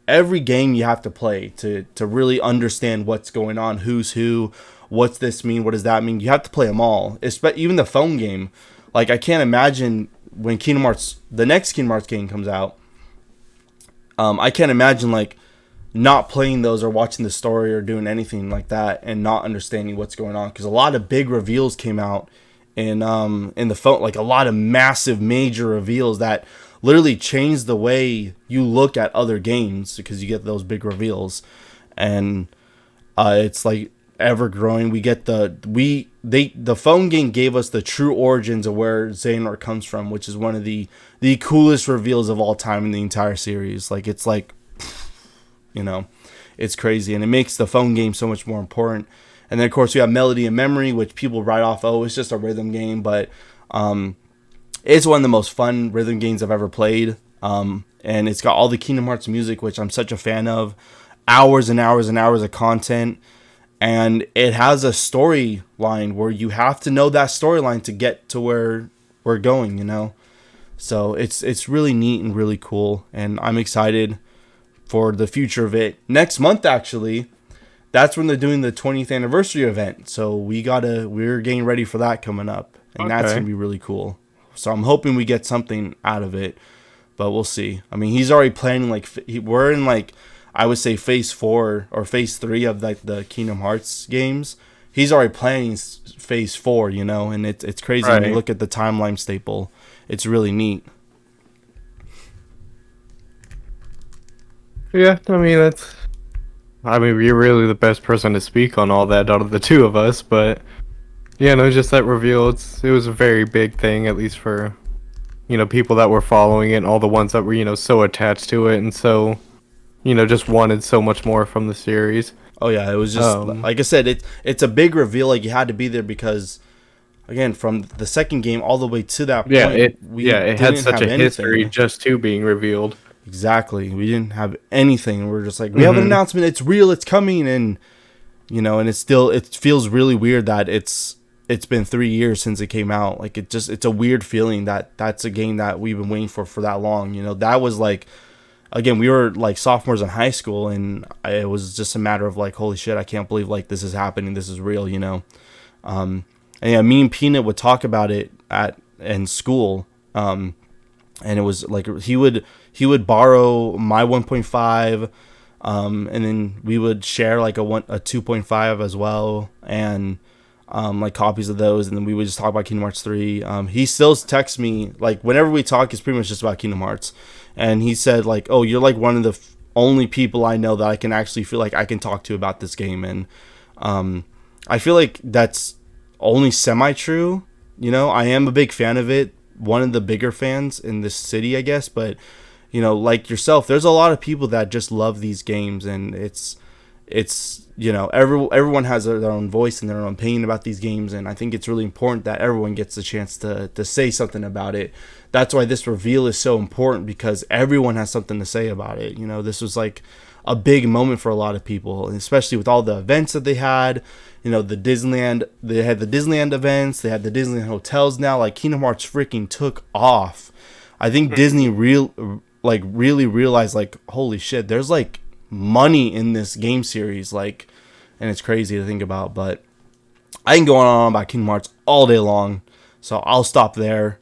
Every game you have to play to really understand what's going on, who's who, what's this mean, what does that mean. You have to play them all, even the phone game. Like, I can't imagine when the next Kingdom Hearts game comes out, I can't imagine like not playing those or watching the story or doing anything like that and not understanding what's going on, because a lot of big reveals came out in the phone, like a lot of massive major reveals that literally change the way you look at other games because you get those big reveals, and it's like ever growing. We get the phone game gave us the true origins of where Xehanort comes from, which is one of the coolest reveals of all time in the entire series. Like it's like, you know, it's crazy, and it makes the phone game so much more important. And then of course we have Melody and Memory, which people write off, oh, it's just a rhythm game, but it's one of the most fun rhythm games I've ever played. And it's got all the Kingdom Hearts music, which I'm such a fan of. Hours and hours and hours of content. And it has a storyline where you have to know that storyline to get to where we're going, you know? So it's really neat and really cool. And I'm excited for the future of it. Next month, actually, that's when they're doing the 20th anniversary event. So we're getting ready for that coming up. And that's going to be really cool. So I'm hoping we get something out of it. But we'll see. I mean, he's already planning, like, we're in, like, I would say phase 4 or phase 3 of like the Kingdom Hearts games. He's already planning phase 4, you know, and it's crazy when you look at the timeline staple. It's really neat. Yeah, I mean you're really the best person to speak on all that out of the two of us, but yeah, no, just that reveal. It was a very big thing, at least for, you know, people that were following it, and all the ones that were, you know, so attached to it and so, you know, just wanted so much more from the series. Oh yeah, it was just like I said, it's a big reveal. Like you had to be there because, again, from the second game all the way to that point, it had such a history just to being revealed. Exactly, we didn't have anything. We're just like, we have an announcement. It's real. It's coming, and you know, and it feels really weird that it's been 3 years since it came out. Like it's a weird feeling that that's a game that we've been waiting for that long. You know, that was like. Again, we were like sophomores in high school, and it was just a matter of like, holy shit, I can't believe like this is happening. This is real, you know. And yeah, me and Peanut would talk about it in school, and it was like he would borrow my 1.5, and then we would share like a 2.5 as well, and like copies of those, and then we would just talk about Kingdom Hearts 3. He still texts me like whenever we talk, it's pretty much just about Kingdom Hearts. And he said, like, oh, you're like one of the only people I know that I can actually feel like I can talk to about this game. And I feel like that's only semi-true. You know, I am a big fan of it. One of the bigger fans in this city, I guess. But, you know, like yourself, there's a lot of people that just love these games. And it's you know, everyone has their own voice and their own opinion about these games. And I think it's really important that everyone gets the chance to say something about it. That's why this reveal is so important, because everyone has something to say about it. You know, this was like a big moment for a lot of people, and especially with all the events that they had. You know, they had the Disneyland events, they had the Disneyland hotels now. Like Kingdom Hearts freaking took off. I think Disney really realized, like, holy shit, there's like money in this game series, like, and it's crazy to think about. But I can go on and on about Kingdom Hearts all day long, so I'll stop there.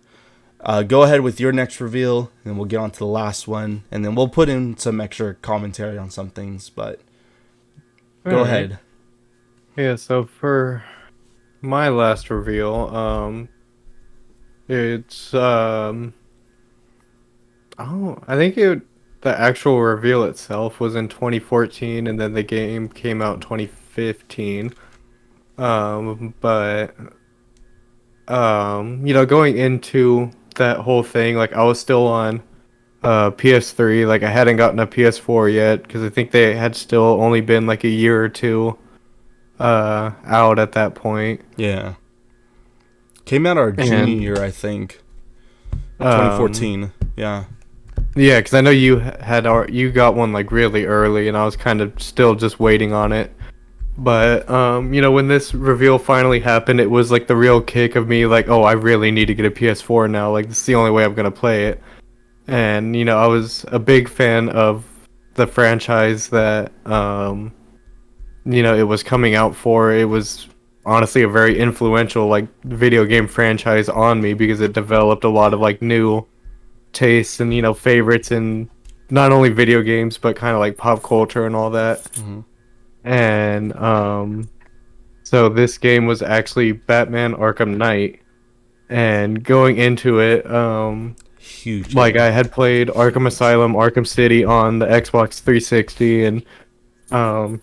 Go ahead with your next reveal, and we'll get on to the last one, and then we'll put in some extra commentary on some things, but go ahead. Yeah, so for my last reveal, it's I think the actual reveal itself was in 2014, and then the game came out in 2015. But you know, going into that whole thing, like I was still on PS3, like I hadn't gotten a PS4 yet, because I think they had still only been like a year or two out at that point. Yeah, came out our junior year, I think, 2014. Yeah, because I know you got one like really early, and I was kind of still just waiting on it. But you know, when this reveal finally happened, it was like the real kick of me, like, oh, I really need to get a PS4 now. Like, this is the only way I'm gonna play it. And you know, I was a big fan of the franchise that you know, it was coming out for. It was honestly a very influential like video game franchise on me, because it developed a lot of like new tastes and, you know, favorites in not only video games but kind of like pop culture and all that. Mm-hmm. And so this game was actually Batman Arkham Knight. And going into it, Huge like game. I had played Arkham Asylum, Arkham City on the Xbox 360, and um,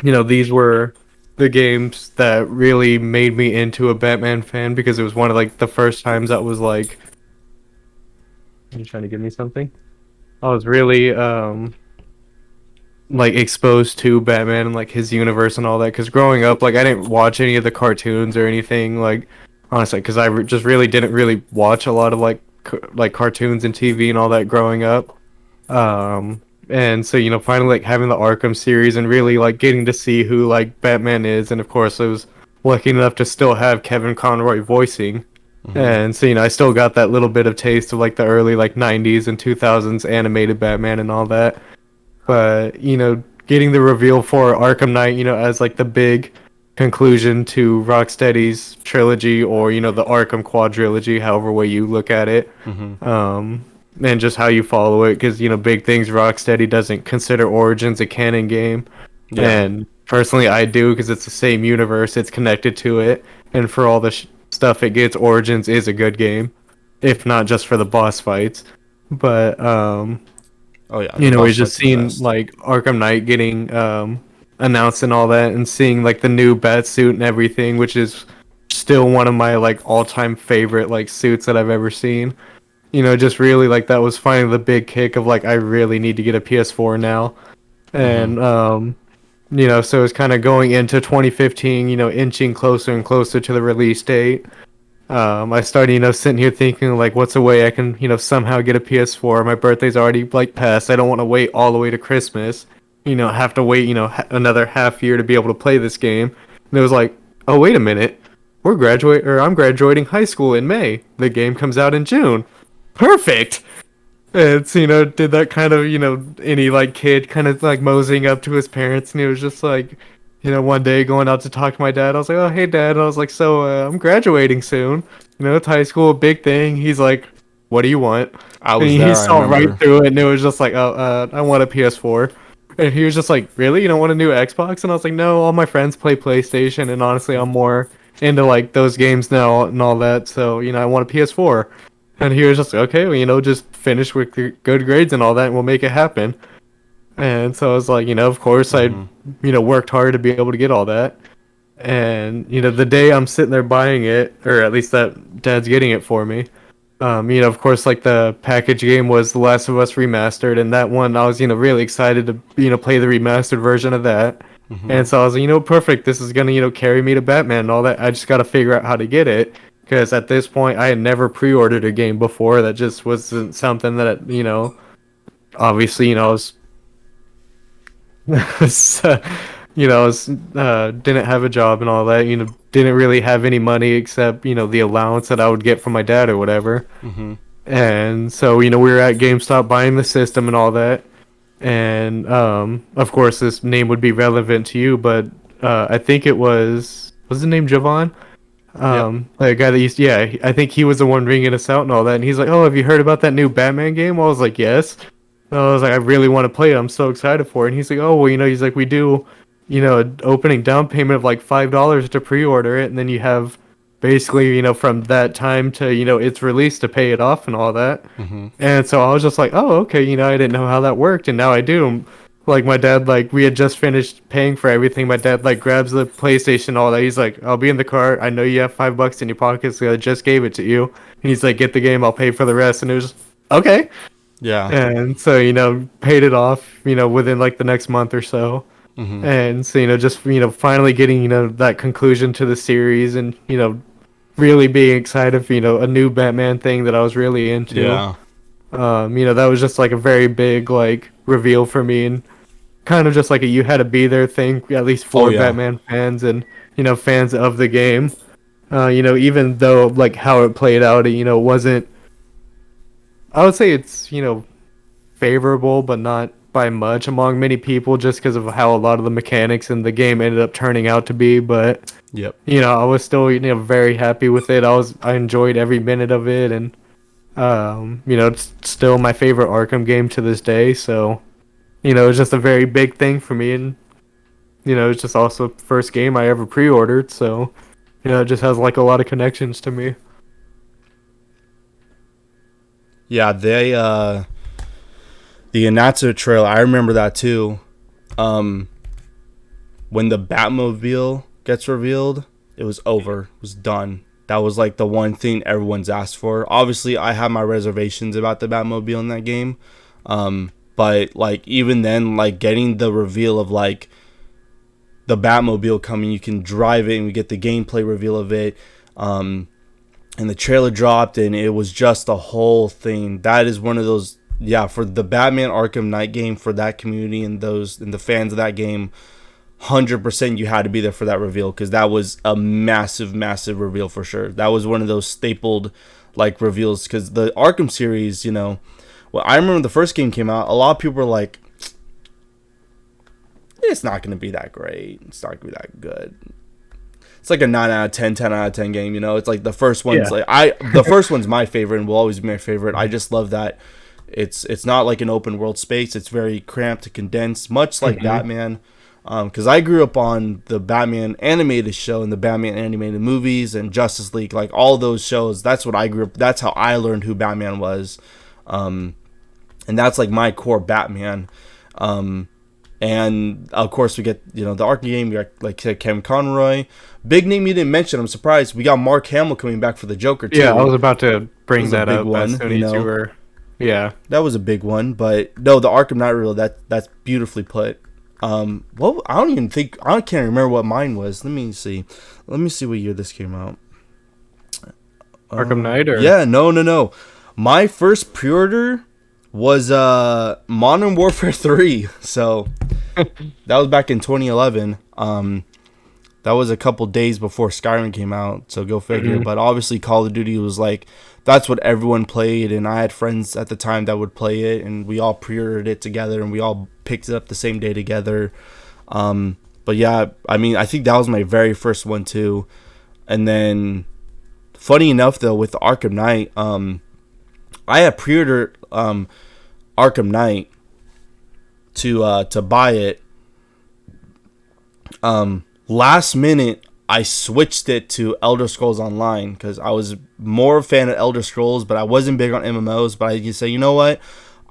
these were the games that really made me into a Batman fan because it was one of like the first times that was like, are you trying to give me something? I was really like exposed to Batman and like his universe and all that. Because growing up, like I didn't watch any of the cartoons or anything. Like honestly, because just really didn't really watch a lot of like like cartoons and TV and all that growing up. And so finally like having the Arkham series and really like getting to see who like Batman is, and of course I was lucky enough to still have Kevin Conroy voicing. Hmm. And so I still got that little bit of taste of like the early like 90s and 2000s animated Batman and all that. But getting the reveal for Arkham Knight, as like the big conclusion to Rocksteady's trilogy, or the Arkham quadrilogy, however way you look at it, Hmm. um, and just how you follow it, because big things Rocksteady doesn't consider Origins a canon game, Yeah. and personally I do because it's the same universe, it's connected to it, and for all the stuff it gets, Origins is a good game, if not just for the boss fights, but Oh yeah, the we've boss just fights are the seen best. like Arkham Knight getting announced and all that, and seeing like the new bat suit and everything, which is still one of my like all-time favorite like suits that I've ever seen. Just really like that was finally the big kick of like I really need to get a PS4 now, Hmm. and so it's kind of going into 2015, inching closer and closer to the release date. I started, sitting here thinking like, what's a way I can, somehow get a PS4? My birthday's already like passed. I don't want to wait all the way to Christmas. Have to wait, another half year to be able to play this game. And it was like, oh wait a minute, I'm graduating high school in May. The game comes out in June. Perfect. It's did that kind of any like kid kind of like moseying up to his parents, and he was just like, one day going out to talk to my dad. I was like, oh hey dad, and I was like, so I'm graduating soon. It's high school, big thing. He's like, what do you want? I And was he there. I saw right remember. through it, and it was just like, oh I want a PS4. And he was just like, really? You don't want a new Xbox? And I was like, no, all my friends play PlayStation, and honestly, I'm more into like those games now and all that. So I want a PS4. And he was just like, okay, well, just finish with your good grades and all that, and we'll make it happen. And so I was like, of course, I, Hmm. worked hard to be able to get all that. And the day I'm sitting there buying it, or at least that Dad's getting it for me. Of course, like the package game was The Last of Us remastered, and that one I was, really excited to, play the remastered version of that. Hmm. And so I was like, perfect. This is gonna, carry me to Batman and all that. I just gotta figure out how to get it, because at this point I had never pre-ordered a game before. That just wasn't something that, obviously, was, I was didn't have a job and all that. Didn't really have any money except the allowance that I would get from my dad or whatever. Hmm. And so we were at GameStop buying the system and all that. And of course, this name would be relevant to you, but I think it was the name Javon? Yep. Like a guy that used, yeah, I think he was the one ringing us out and all that. And he's like, "Oh, have you heard about that new Batman game?" I was like, "Yes." And I was like, "I really want to play it. I'm so excited for it." And he's like, "Oh, well, he's like, we do, an opening down payment of like $5 to pre-order it, and then you have basically, from that time to its release to pay it off and all that." Hmm. And so I was just like, "Oh, okay." I didn't know how that worked, and now I do. Like my dad, like we had just finished paying for everything. My dad like grabs the PlayStation, all that. He's like, "I'll be in the car. I know you have $5 in your pockets. So I just gave it to you." And he's like, "Get the game. I'll pay for the rest." And it was okay. Yeah. And so paid it off. Within like the next month or so. Hmm. And so just finally getting that conclusion to the series, and really being excited for a new Batman thing that I was really into. Yeah. That was just like a very big like reveal for me, and kind of just like a you had to be there thing, at least Oh for yeah. Batman fans and fans of the game. Even though like how it played out, it wasn't. I would say it's favorable, but not by much among many people, just because of how a lot of the mechanics in the game ended up turning out to be. But Yep. I was still very happy with it. I enjoyed every minute of it, and it's still my favorite Arkham game to this day. So it's just a very big thing for me, and it's just also the first game I ever pre-ordered. So it just has like a lot of connections to me. Yeah, the Anatsu trailer, I remember that too. Um, when the Batmobile gets revealed, it was over. It was done. That was like the one thing everyone's asked for. Obviously, I have my reservations about the Batmobile in that game. But like even then, like getting the reveal of like the Batmobile coming, you can drive it, and we get the gameplay reveal of it. And the trailer dropped, and it was just a whole thing. That is one of those, yeah, for the Batman Arkham Knight game, for that community and the fans of that game. 100% you had to be there for that reveal, because that was a massive reveal for sure. That was one of those stapled like reveals, because the Arkham series, well, I remember when the first game came out, a lot of people were like, it's not going to be that great, it's not going to be that good. It's like a 9 out of 10, 10 out of 10 game, it's like the first one's the first one's my favorite and will always be my favorite. I just love that it's not like an open world space. It's very cramped and condensed, much like Batman. Because I grew up on the Batman animated show and the Batman animated movies and Justice League, like all those shows. That's what I grew up. That's how I learned who Batman was, and that's like my core Batman. And of course we get the Arkham game. We got like Kevin Conroy, big name you didn't mention. I'm surprised we got Mark Hamill coming back for the Joker too. Yeah, I was about to bring that up. One, as soon as you were, yeah, that was a big one. But no, the Arkham Knight reel, that's beautifully put. Well, I can't remember what mine was. Let me see what year this came out. Arkham Knight, or yeah, no. My first pre-order was Modern Warfare 3. So that was back in 2011. That was a couple days before Skyrim came out, so go figure. But obviously Call of Duty was like, that's what everyone played, and I had friends at the time that would play it, and we all pre-ordered it together, and we all picked it up the same day together. But yeah, I mean, I think that was my very first one too. And then, funny enough though, with the Arkham Knight, I had pre-ordered Arkham Knight to buy it. Last minute, I switched it to Elder Scrolls Online because I was more a fan of Elder Scrolls, but I wasn't big on MMOs. But I just say, you know what?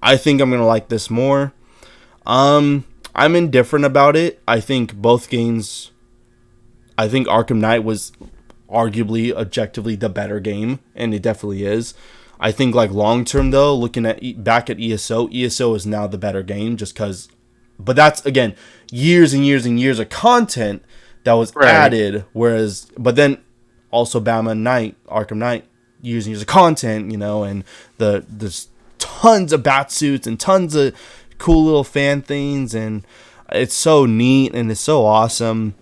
I think I'm gonna like this more. I'm indifferent about it. I think both games. I think Arkham Knight was arguably, objectively the better game, and it definitely is. I think like long term though, looking at back at ESO is now the better game just because. But that's again years and years and years of content that was added, but then also Arkham Knight, years and years of content, and there's tons of bat suits and tons of cool little fan things, and it's so neat and it's so awesome.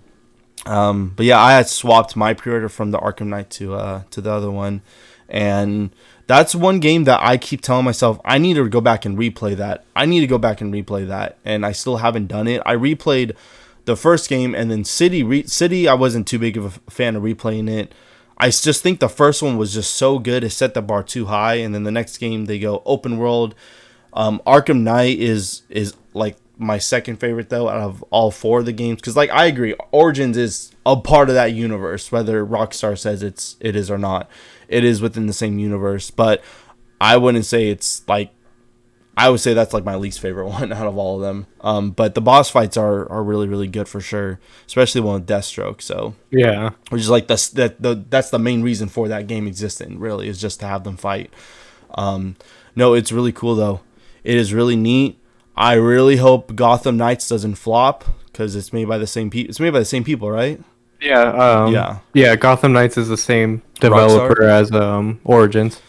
But yeah, I had swapped my pre-order from the Arkham Knight to the other one, and that's one game that I keep telling myself I need to go back and replay that. And I still haven't done it. I replayed the first game, and then City, I wasn't too big of a fan of replaying it. I just think the first one was just so good. It set the bar too high, and then the next game they go open world. Arkham Knight is like my second favorite though out of all four of the games, because like I agree, Origins is a part of that universe, whether Rockstar says it is or not. It is within the same universe, but I wouldn't say it's like. I would say that's like my least favorite one out of all of them. But the boss fights are really, really good for sure, especially one with Deathstroke. So yeah, which is like that's the main reason for that game existing. Really, is just to have them fight. No, it's really cool though. It is really neat. I really hope Gotham Knights doesn't flop because it's made by the same people. It's made by the same people, right? Yeah. Yeah. Gotham Knights is the same developer as Origins.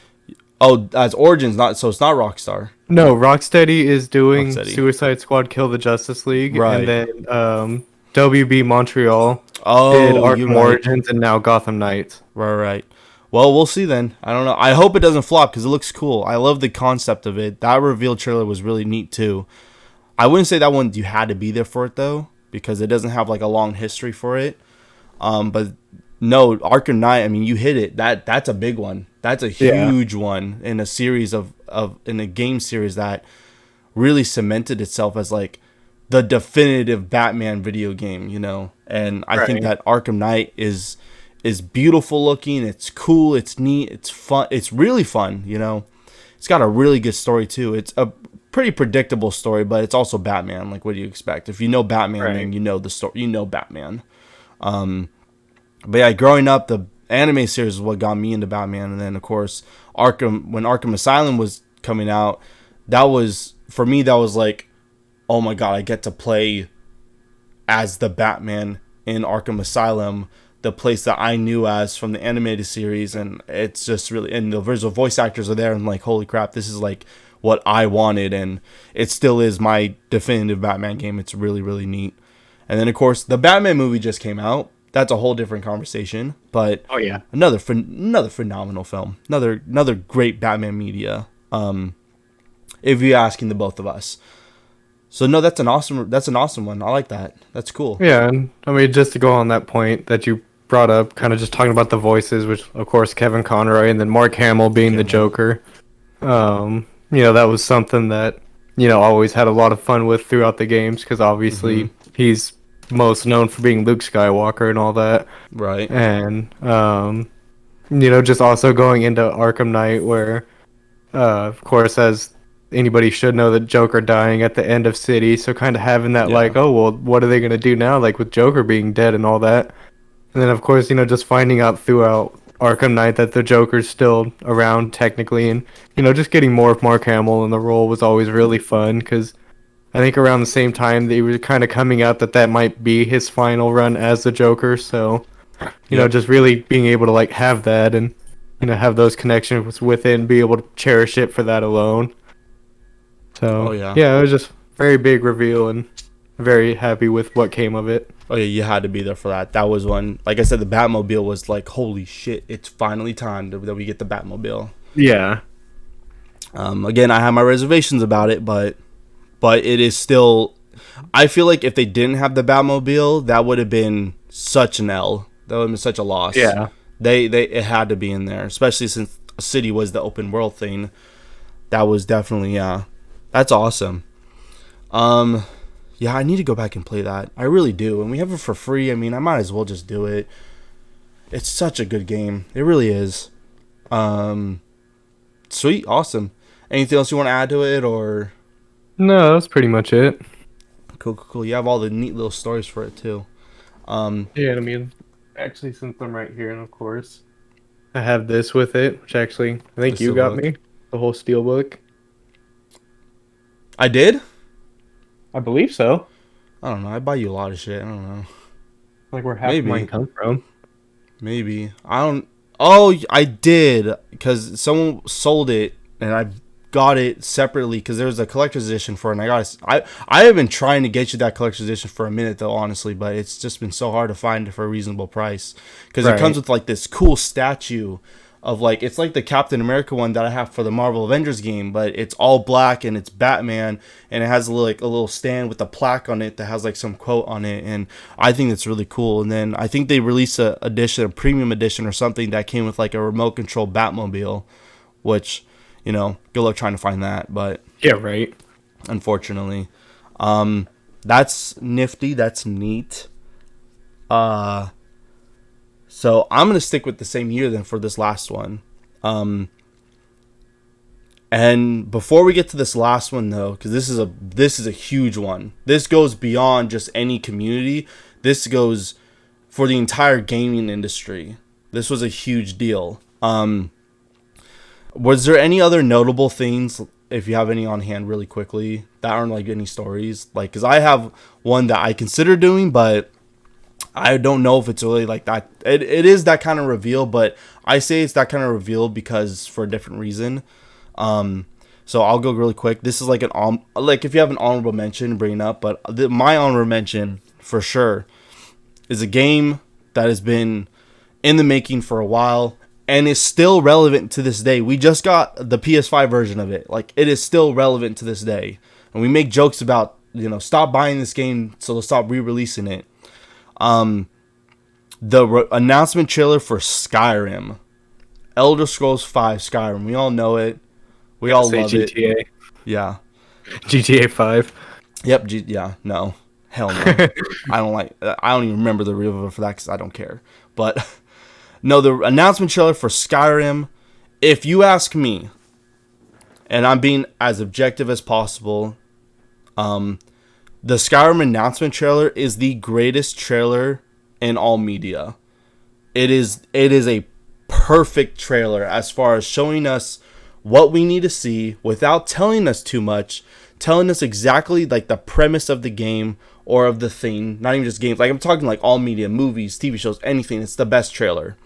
Oh, as Origins, it's not Rockstar. No, Rocksteady is doing Suicide Squad Kill the Justice League, right. And then WB Montreal did Arkham Origins, and now Gotham Knights. Right. Well, we'll see then. I don't know. I hope it doesn't flop because it looks cool. I love the concept of it. That reveal trailer was really neat too. I wouldn't say that one you had to be there for it though, because it doesn't have like a long history for it. But no, Arkham Knight, I mean, you hit it. That's a big one. That's a huge one in a series in a game series that really cemented itself as like the definitive Batman video game, And I think that Arkham Knight is beautiful looking. It's cool. It's neat. It's fun. It's really fun, It's got a really good story too. It's a pretty predictable story, but it's also Batman. Like, what do you expect? If you know Batman, then you know the story. You know Batman. But yeah, growing up, the anime series is what got me into Batman, and then of course when Arkham Asylum was coming out, that was for me. That was like, oh my god, I get to play as the Batman in Arkham Asylum, the place that I knew as from the animated series, and it's just really, and the visual voice actors are there, and like, holy crap, this is like what I wanted, and it still is my definitive Batman game. It's really, really neat. And then of course the Batman movie just came out. That's a whole different conversation, but Oh yeah. another phenomenal film, another great Batman media. If you're asking the both of us, so no, that's an awesome one. I like that. That's cool. Yeah, and I mean, just to go on that point that you brought up, kind of just talking about the voices, which of course Kevin Conroy and then Mark Hamill being the Joker. That was something that always had a lot of fun with throughout the games because obviously he's most known for being Luke Skywalker and all that. Right. And just also going into Arkham Knight, where of course, as anybody should know, that Joker dying at the end of City, so kind of having that like, oh well, what are they gonna do now, like with Joker being dead and all that. And then of course just finding out throughout Arkham Knight that the Joker's still around technically, and just getting more of Mark Hamill in the role was always really fun, because I think around the same time they were kind of coming out that might be his final run as the Joker, so just really being able to like have that and have those connections with it and be able to cherish it for that alone. So yeah, it was just very big reveal and very happy with what came of it. Oh yeah, you had to be there for that. That was one. Like I said, the Batmobile was like, holy shit! It's finally time that we get the Batmobile. Yeah. Again, I have my reservations about it, but it is still. I feel like if they didn't have the Batmobile, that would have been such an L. That would have been such a loss. Yeah. It had to be in there, especially since City was the open world thing. That was definitely That's awesome. Yeah, I need to go back and play that. I really do. And we have it for free. I mean, I might as well just do it. It's such a good game. It really is. Sweet. Awesome. Anything else you want to add to it, or? No, that's pretty much it. Cool. You have all the neat little stories for it, too. Yeah, I mean, actually, since I'm right here, and of course, I have this with it, which actually, I think you got me. The whole steelbook. I did? I believe so. I don't know. I buy you a lot of shit. I don't know. Like where half of mine come from. Maybe. I don't... Oh, I did. Because someone sold it, and I got it separately because there was a collector's edition for it, and I got it. I have been trying to get you that collector's edition for a minute, though, honestly, but it's just been so hard to find it for a reasonable price. Because it comes with, like, this cool statue of, like, it's like the Captain America one that I have for the Marvel Avengers game, but it's all black and it's Batman, and it has like a little stand with a plaque on it that has like some quote on it, and I think it's really cool. And then I think they released a premium edition or something that came with like a remote control Batmobile, which, good luck trying to find that, but yeah, right. Unfortunately, that's nifty. That's neat. So I'm going to stick with the same year then for this last one. And before we get to this last one though, because this is a huge one. This goes beyond just any community. This goes for the entire gaming industry. This was a huge deal. Was there any other notable things, if you have any on hand really quickly, that aren't like any stories? Like, because I have one that I consider doing, but I don't know if it's really like that. It is that kind of reveal, but I say it's that kind of reveal because for a different reason. So I'll go really quick. This is like if you have an honorable mention, bring it up. But my honorable mention for sure is a game that has been in the making for a while and is still relevant to this day. We just got the PS5 version of it. Like, it is still relevant to this day, and we make jokes about stop buying this game so they'll stop re-releasing it. The announcement trailer for Skyrim, Elder Scrolls V Skyrim. We all know it. We all love GTA. It. Yeah. GTA 5. Yep. No. Hell no. I don't even remember the review for that because I don't care. But no, the announcement trailer for Skyrim. If you ask me, and I'm being as objective as possible. The Skyrim announcement trailer is the greatest trailer in all media. It is a perfect trailer as far as showing us what we need to see without telling us too much, telling us exactly like the premise of the game or of the thing, not even just games. Like I'm talking like all media, movies, TV shows, anything. It's the best trailer.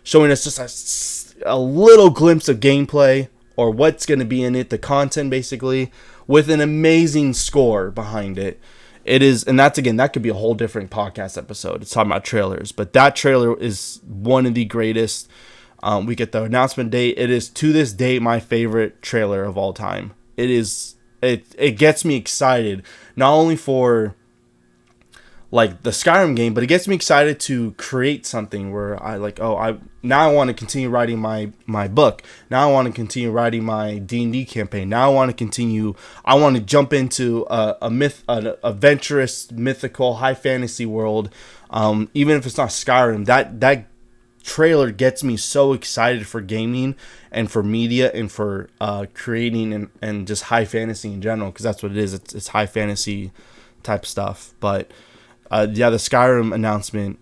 Showing us just a little glimpse of gameplay or what's going to be in it, the content basically, with an amazing score behind it. It is, and that's again, that could be a whole different podcast episode. It's talking about trailers, but that trailer is one of the greatest. We get the announcement date. It is to this day my favorite trailer of all time. It is, it gets me excited, not only for like the Skyrim game, but it gets me excited to create something where I like, now I want to continue writing my book. Now I want to continue writing my D&D campaign. Now I want to jump into an adventurous, mythical, high fantasy world. Even if it's not Skyrim, that trailer gets me so excited for gaming and for media and for creating and just high fantasy in general, because that's what it is. It's high fantasy type stuff. But the Skyrim announcement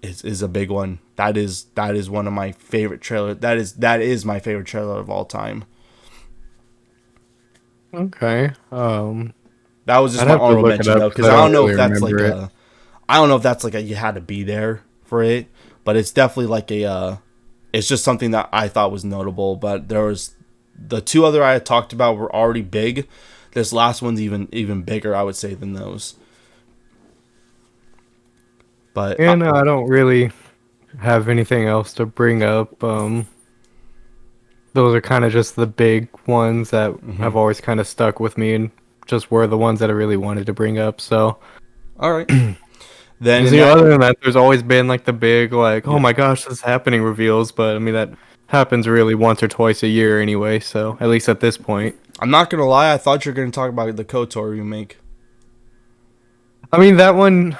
is a big one. That is one of my favorite trailers. That is my favorite trailer of all time. Okay. That was just my honorable mention though, because I don't know if that's like I don't know if that's like you had to be there for it, but it's definitely like it's just something that I thought was notable. But there was the two other I had talked about were already big. This last one's even bigger, I would say, than those. But I don't really have anything else to bring up. Those are kind of just the big ones that have always kind of stuck with me and just were the ones that I really wanted to bring up. So, all right. Then other than that, there's always been like the big oh my gosh, this is happening reveals. But I mean that happens really once or twice a year anyway. So at least at this point, I'm not gonna lie. I thought you were gonna talk about the KOTOR remake. I mean that one.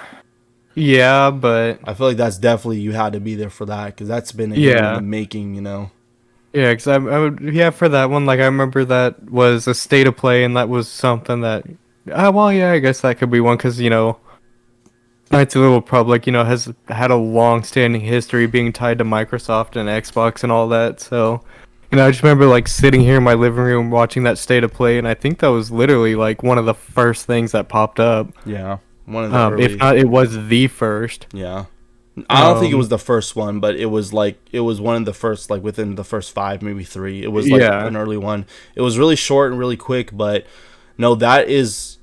Yeah, but I feel like that's definitely, you had to be there for that, because that's been a year in the making, you know. Yeah, because I would for that one, like I remember that was a state of play, and that was something that, I guess that could be one, because Knights of the Old Republic, has had a long-standing history being tied to Microsoft and Xbox and all that. So, I just remember like sitting here in my living room watching that state of play, and I think that was literally like one of the first things that popped up. Yeah. One of the early, if not, it was the first. Yeah, I don't think it was the first one, but it was one of the first, like within the first 5, maybe 3. It was like an early one. It was really short and really quick, but no, that is,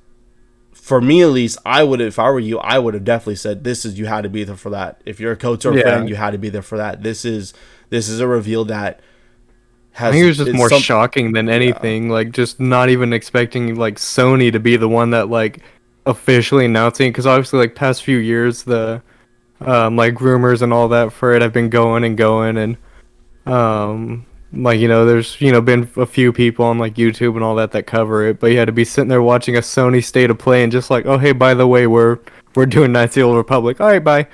for me at least, I would, if I were you, I would have definitely said you had to be there for that. If you're a KOTOR fan, you had to be there for that. This is a reveal that has. I think it was just more shocking than anything. Like just not even expecting like Sony to be the one that like officially announcing, because obviously like past few years the like rumors and all that for it have been going and there's been a few people on like YouTube and all that cover it, but you had to be sitting there watching a Sony state of play and just like, oh hey, by the way, we're doing Knights of the Old Republic, all right, bye.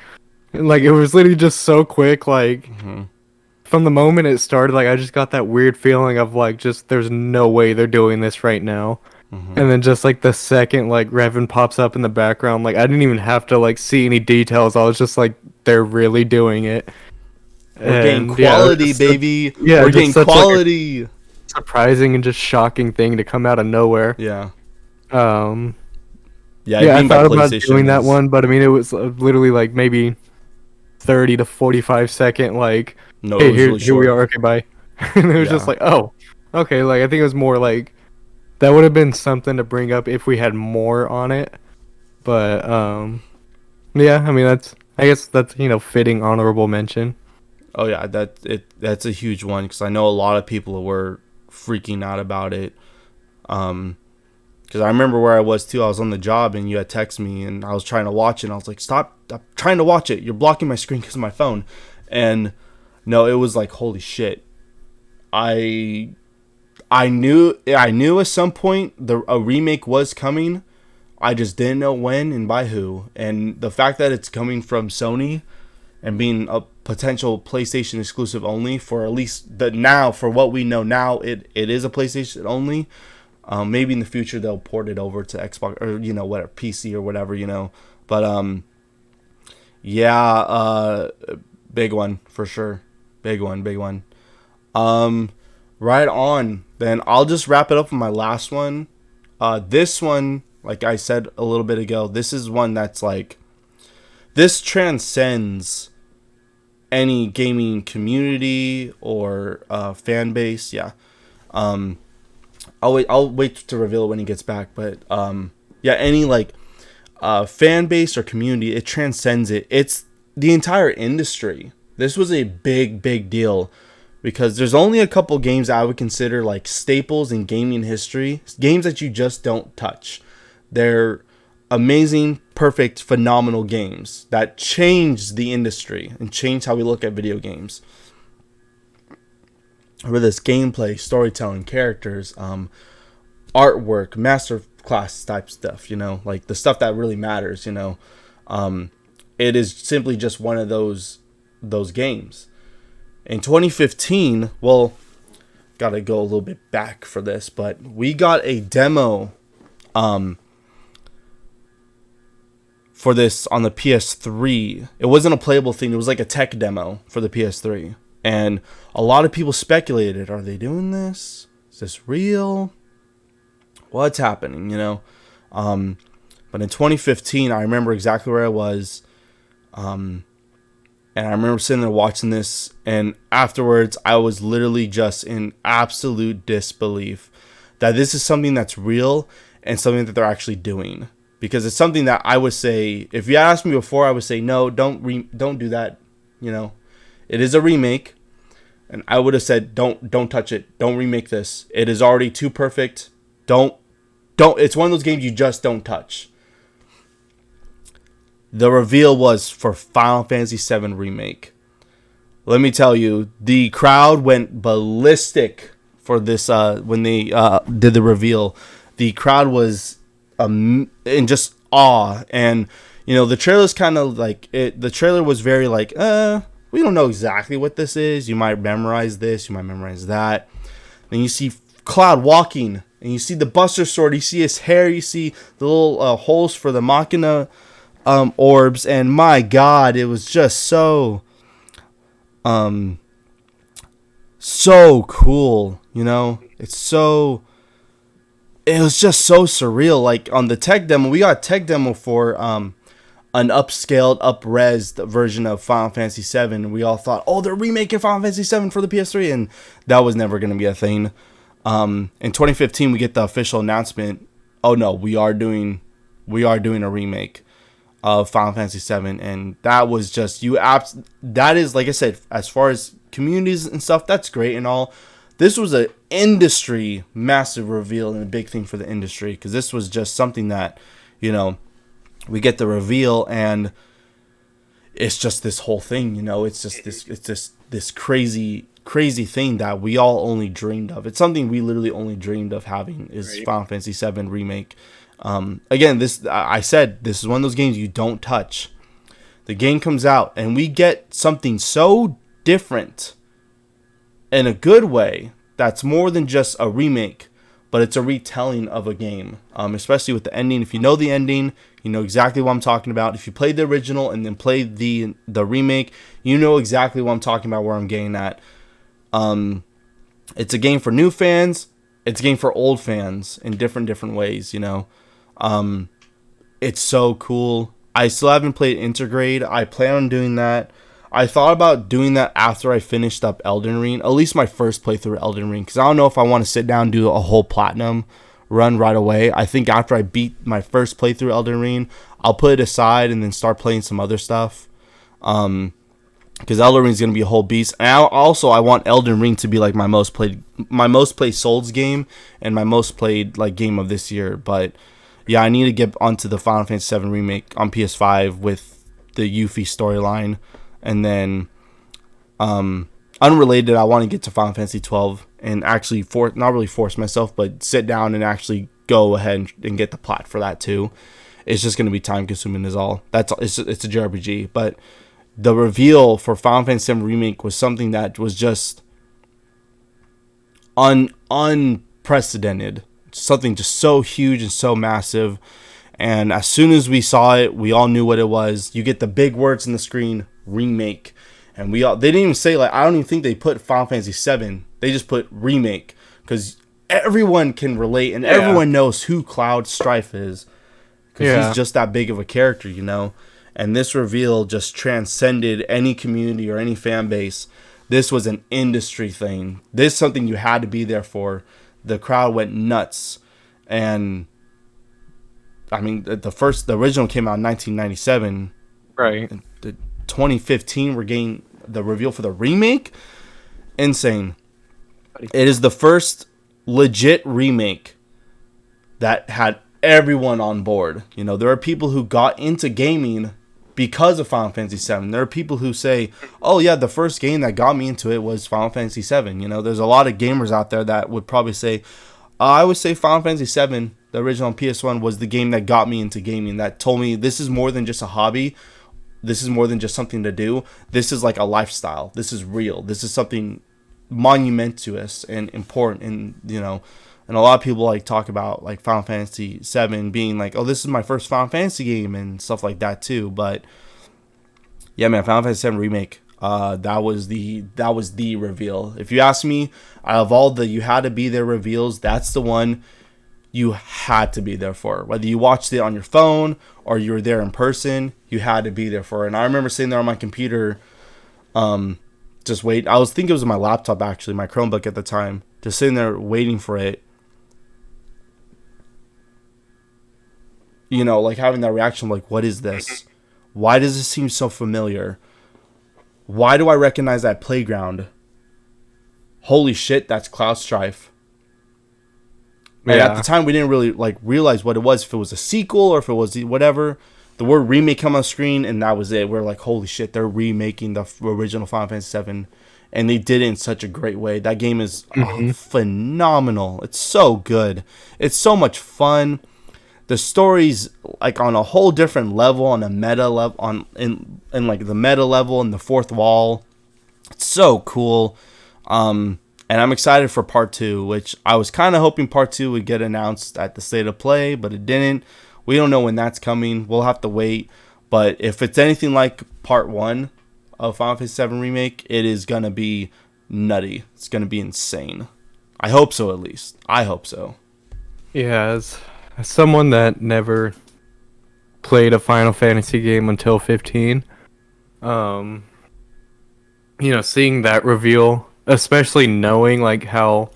And like it was literally just so quick, like from the moment it started, like I just got that weird feeling of like, just there's no way they're doing this right now. And then just like the second like Revan pops up in the background, like I didn't even have to like see any details. I was just like, they're really doing it. We're getting quality, baby. We're getting quality. Like surprising and just shocking thing to come out of nowhere. Yeah. I thought about doing that one, but I mean it was literally like maybe 30 to 45 second like, no, hey, here we are, okay, bye. And it was just like, oh, okay, like I think it was more like that would have been something to bring up if we had more on it. But I mean I guess that's fitting honorable mention. Oh yeah, that's a huge one, because I know a lot of people were freaking out about it. Because I remember where I was too. I was on the job and you had texted me and I was trying to watch it. And I was like, stop! I'm trying to watch it. You're blocking my screen because of my phone. And no, it was like, holy shit. I knew at some point a remake was coming. I just didn't know when and by who. And the fact that it's coming from Sony and being potential PlayStation exclusive only for at least the now. For what we know now, it is a PlayStation only. Maybe in the future they'll port it over to Xbox or whatever, PC or whatever, But yeah, big one for sure. Big one. Right on. Then I'll just wrap it up with my last one. This one, like I said a little bit ago, this is one that's like, this transcends any gaming community or fan base. Yeah. I'll wait to reveal it when he gets back. But yeah, any like fan base or community, it transcends it. It's the entire industry. This was a big deal because there's only a couple games I would consider like staples in gaming history. Games that you just don't touch. They're amazing, perfect, phenomenal games that changed the industry and changed how we look at video games. Whether this gameplay, storytelling, characters, artwork, masterclass type stuff, like the stuff that really matters, it is simply just one of those games. In 2015, well, gotta go a little bit back for this, but we got a demo for this on the PS3. It wasn't a playable thing, it was like a tech demo for the PS3. And a lot of people speculated, are they doing this? Is this real? What's happening, But in 2015, I remember exactly where I was. And I remember sitting there watching this. And afterwards, I was literally just in absolute disbelief that this is something that's real and something that they're actually doing. Because it's something that I would say, if you asked me before, I would say, no, don't do that, It is a remake, and I would have said, don't touch it. Don't remake this. It is already too perfect. Don't. It's one of those games you just don't touch. The reveal was for Final Fantasy VII Remake. Let me tell you, the crowd went ballistic for this when they did the reveal. The crowd was in just awe, and the trailer's kind of like it. The trailer was very like, we don't know exactly what this is. You might memorize this. You might memorize that. Then you see Cloud walking, and you see the Buster Sword. You see his hair. You see the little holes for the Machina orbs. And my God, it was just so cool. It was just so surreal. Like on the tech demo, we got a tech demo for an upscaled, up-resed version of Final Fantasy VII. And we all thought, oh, they're remaking Final Fantasy VII for the PS3, and that was never going to be a thing. In 2015, we get the official announcement. Oh no, we are doing a remake of Final Fantasy VII, and that was just that is, like I said, as far as communities and stuff, that's great and all. This was an industry massive reveal and a big thing for the industry, because this was just something that, we get the reveal and it's just this whole thing, it's just this crazy thing that we all only dreamed of. It's something we literally only dreamed of having is right. Final Fantasy VII Remake. Again, I said this is one of those games you don't touch. The game comes out and we get something so different in a good way that's more than just a remake, but it's a retelling of a game, especially with the ending. If you know the ending, you know exactly what I'm talking about. If you played the original and then played the remake, you know exactly what I'm talking about, where I'm getting at. It's a game for new fans. It's a game for old fans in different ways, It's so cool. I still haven't played Intergrade. I plan on doing that. I thought about doing that after I finished up Elden Ring, at least my first playthrough of Elden Ring, because I don't know if I want to sit down and do a whole platinum run right away. I think after I beat my first playthrough of Elden Ring, I'll put it aside and then start playing some other stuff. Because Elden Ring is going to be a whole beast. And I want Elden Ring to be like my most played Souls game and my most played like game of this year. But yeah, I need to get onto the Final Fantasy VII Remake on PS5 with the Yuffie storyline. And then, unrelated, I want to get to Final Fantasy 12 and actually not really force myself, but sit down and actually go ahead and get the plot for that too. It's just going to be time consuming is all. It's a JRPG, but the reveal for Final Fantasy VII Remake was something that was just unprecedented. Something just so huge and so massive. And as soon as we saw it, we all knew what it was. You get the big words in the screen, remake. And they didn't even say, like, I don't even think they put Final Fantasy VII. They just put remake. Because everyone can relate and everyone knows who Cloud Strife is. Because he's just that big of a character, you know. And this reveal just transcended any community or any fan base. This was an industry thing. This is something you had to be there for. The crowd went nuts. And I mean, the original came out in 1997. Right. The 2015, we're getting the reveal for the remake. Insane. It is the first legit remake that had everyone on board. You know, there are people who got into gaming because of Final Fantasy VII. There are people who say, oh yeah, the first game that got me into it was Final Fantasy VII. You know, there's a lot of gamers out there that would probably say, I would say Final Fantasy VII, the original on PS1, was the game that got me into gaming, that told me this is more than just a hobby. This is more than just something to do. This is like a lifestyle. This is real. This is something monumentous and important. And, you know, and a lot of people like talk about like Final Fantasy VII being like, oh, this is my first Final Fantasy game and stuff like that too. But yeah, man, Final Fantasy VII Remake, that was the reveal. If you ask me, out of all the you had to be there reveals, that's the one you had to be there for. Whether you watched it on your phone or you were there in person, you had to be there for it. And I remember sitting there on my computer, just wait. I think it was on my laptop actually, my Chromebook at the time, just sitting there waiting for it. You know, like having that reaction, like, what is this? Why does this seem so familiar? Why do I recognize that playground? Holy shit, that's Cloud Strife. And at the time, we didn't really like realize what it was, if it was a sequel or if it was whatever. The word remake came on the screen, and that was it. We're like, holy shit, they're remaking the original Final Fantasy VII, and they did it in such a great way. That game is phenomenal. It's so good. It's so much fun. The story's like on a whole different level, on a meta level, in like the meta level and the fourth wall. It's so cool. And I'm excited for part 2, which I was kind of hoping part 2 would get announced at the State of Play, but it didn't. We don't know when that's coming. We'll have to wait. But if it's anything like part 1 of Final Fantasy VII Remake, it is going to be nutty. It's going to be insane. I hope so, at least. I hope so. Yeah, as someone that never played a Final Fantasy game until 15, you know, seeing that reveal, especially knowing like how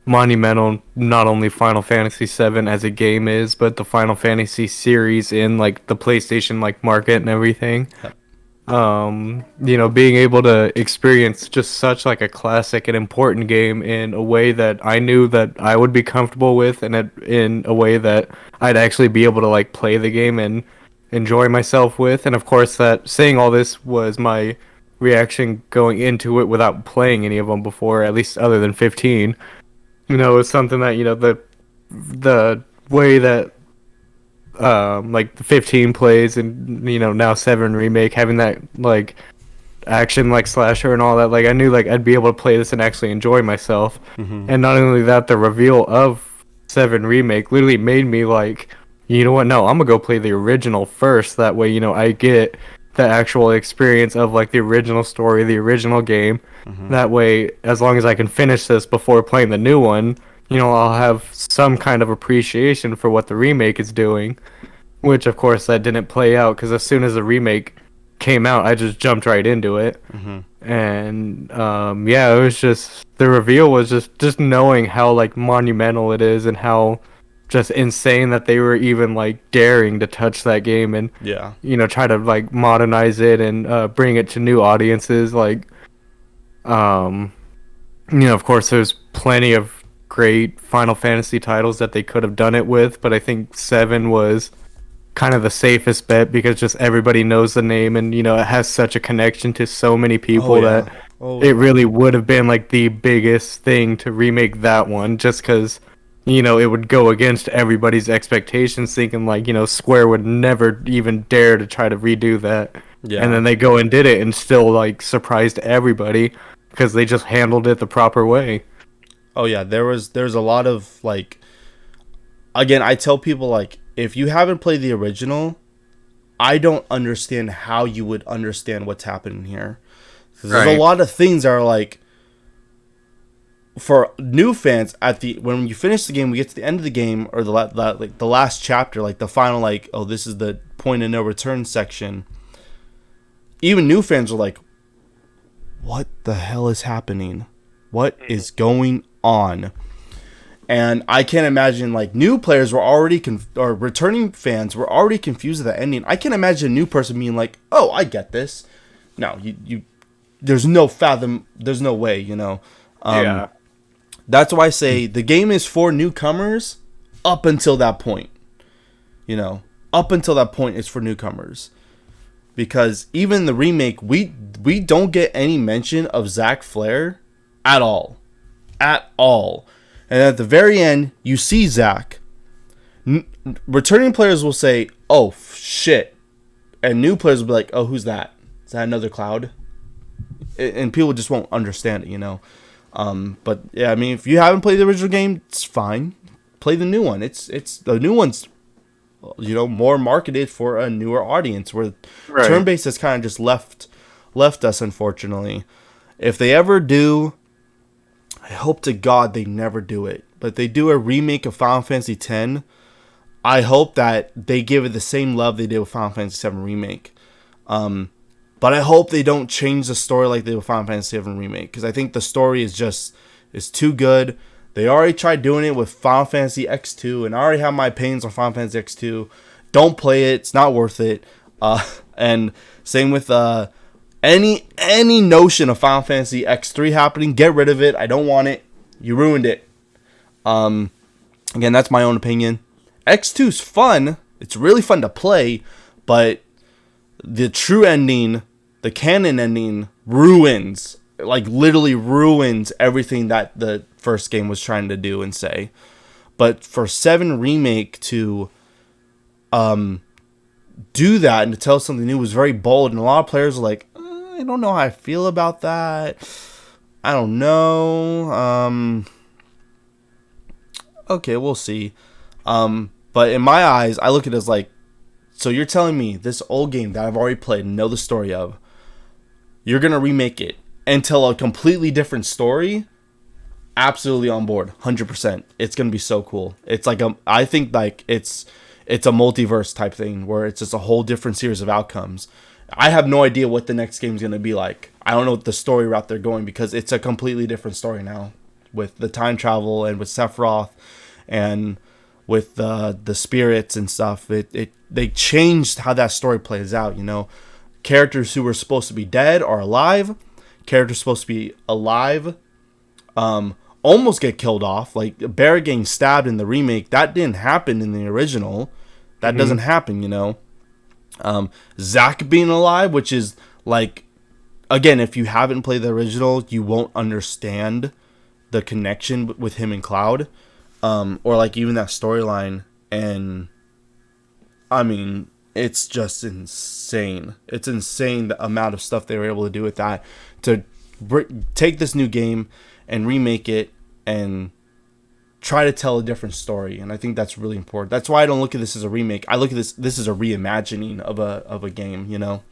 monumental not only Final Fantasy VII as a game is, but the Final Fantasy series in like the PlayStation like market and everything. Yep. You know, being able to experience just such like a classic and important game in a way that I knew that I would be comfortable with, and in a way that I'd actually be able to like play the game and enjoy myself with. And of course, that saying all this was my reaction going into it without playing any of them before, at least other than 15. You know, it's something that, you know, the way that like the 15 plays, and you know, now 7 remake, having that like action like slasher and all that, like I knew like I'd be able to play this and actually enjoy myself. And not only that, the reveal of 7 remake literally made me like, you know what, no, I'm gonna go play the original first, that way, you know, I get the actual experience of like the original story, the original game. That way, as long as I can finish this before playing the new one, you know, I'll have some kind of appreciation for what the remake is doing. Which, of course, that didn't play out, because as soon as the remake came out, I just jumped right into it. And yeah, it was just, the reveal was just knowing how like monumental it is, and how just insane that they were even like daring to touch that game and you know, try to like modernize it and bring it to new audiences. Like you know, of course, there's plenty of great Final Fantasy titles that they could have done it with, but I think 7 was kind of the safest bet, because just everybody knows the name, and you know, it has such a connection to so many people that it really would have been like the biggest thing to remake that one, just because, you know, it would go against everybody's expectations, thinking like, you know, Square would never even dare to try to redo that. Yeah. And then they go and did it and still like surprised everybody because they just handled it the proper way. Oh yeah, there's a lot of like, again, I tell people like, if you haven't played the original, I don't understand how you would understand what's happening here. 'Cause there's a lot of things that are like, for new fans, when you finish the game, we get to the end of the game, or like the last chapter, like the final, like, oh, this is the point of no return section. Even new fans are like, what the hell is happening? What is going on? And I can't imagine, like, new players were already or returning fans were already confused at the ending. I can't imagine a new person being like, oh, I get this. No, you there's no way, you know. Yeah. That's why I say the game is for newcomers up until that point. You know, up until that point, it's for newcomers. Because even the remake, we don't get any mention of Zack Flair at all. At all. And at the very end, you see Zack. Returning players will say, oh, shit. And new players will be like, oh, who's that? Is that another Cloud? And people just won't understand it, you know. But yeah, I mean, if you haven't played the original game, it's fine. Play the new one. It's the new one's, you know, more marketed for a newer audience. Where turn-based has kind of just left us, unfortunately. If they ever do, I hope to God they never do it. But if they do a remake of Final Fantasy X, I hope that they give it the same love they did with Final Fantasy VII Remake. But I hope they don't change the story like they did with Final Fantasy VII Remake, because I think the story is too good. They already tried doing it with Final Fantasy X2, and I already have my opinions on Final Fantasy X2. Don't play it; it's not worth it. And same with any notion of Final Fantasy X3 happening. Get rid of it. I don't want it. You ruined it. Again, that's my own opinion. X2's fun. It's really fun to play, but the true ending, the canon ending, literally ruins everything that the first game was trying to do and say. But for 7 Remake to do that and to tell something new was very bold, and a lot of players are like, I don't know how I feel about that. I don't know. Okay, we'll see. But in my eyes, I look at it as like, so you're telling me this old game that I've already played and know the story of, you're going to remake it and tell a completely different story? Absolutely on board. 100%. It's going to be so cool. It's like, I think like it's a multiverse type thing where it's just a whole different series of outcomes. I have no idea what the next game is going to be like. I don't know what the story route they're going, because it's a completely different story now with the time travel and with Sephiroth and with the spirits and stuff. They changed how that story plays out, you know. Characters who were supposed to be dead are alive. Characters supposed to be alive almost get killed off. Like Barrett getting stabbed in the remake, that didn't happen in the original. That doesn't happen, you know. Zack being alive, which is like, again, if you haven't played the original, you won't understand the connection with him and Cloud. Or like even that storyline, and I mean, it's just insane. It's insane the amount of stuff they were able to do with that, to take this new game and remake it and try to tell a different story. And I think that's really important. That's why I don't look at this as a remake. I look at this as a reimagining of a game, you know.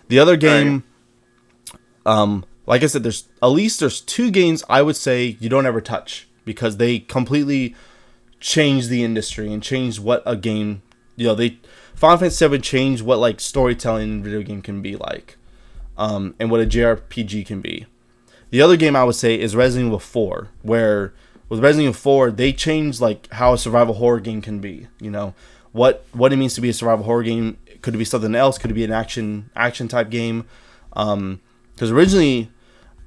The other game, like I said, there's 2 games I would say you don't ever touch, because they completely changed the industry and changed what a game, you know, Final Fantasy VII changed what like storytelling in a video game can be like, and what a JRPG can be. The other game I would say is Resident Evil 4, where with Resident Evil 4 they changed like how a survival horror game can be. You know, what it means to be a survival horror game. Could it be something else? Could it be an action type game? Because originally,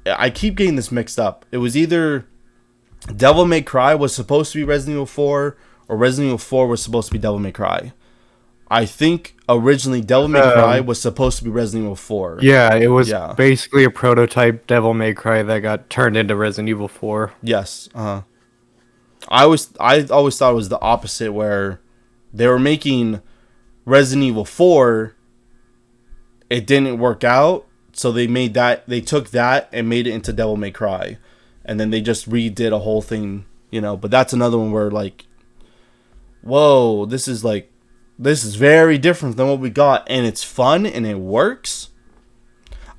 I keep getting this mixed up. It was either Devil May Cry was supposed to be Resident Evil 4, or Resident Evil 4 was supposed to be Devil May Cry. I think originally Devil May Cry was supposed to be Resident Evil 4. Yeah, it was basically a prototype Devil May Cry that got turned into Resident Evil 4. Yes. I always thought it was the opposite, where they were making Resident Evil 4 it didn't work out, so they took that and made it into Devil May Cry, and then they just redid a whole thing, but that's another one where like, whoa, this is very different than what we got, and it's fun and it works.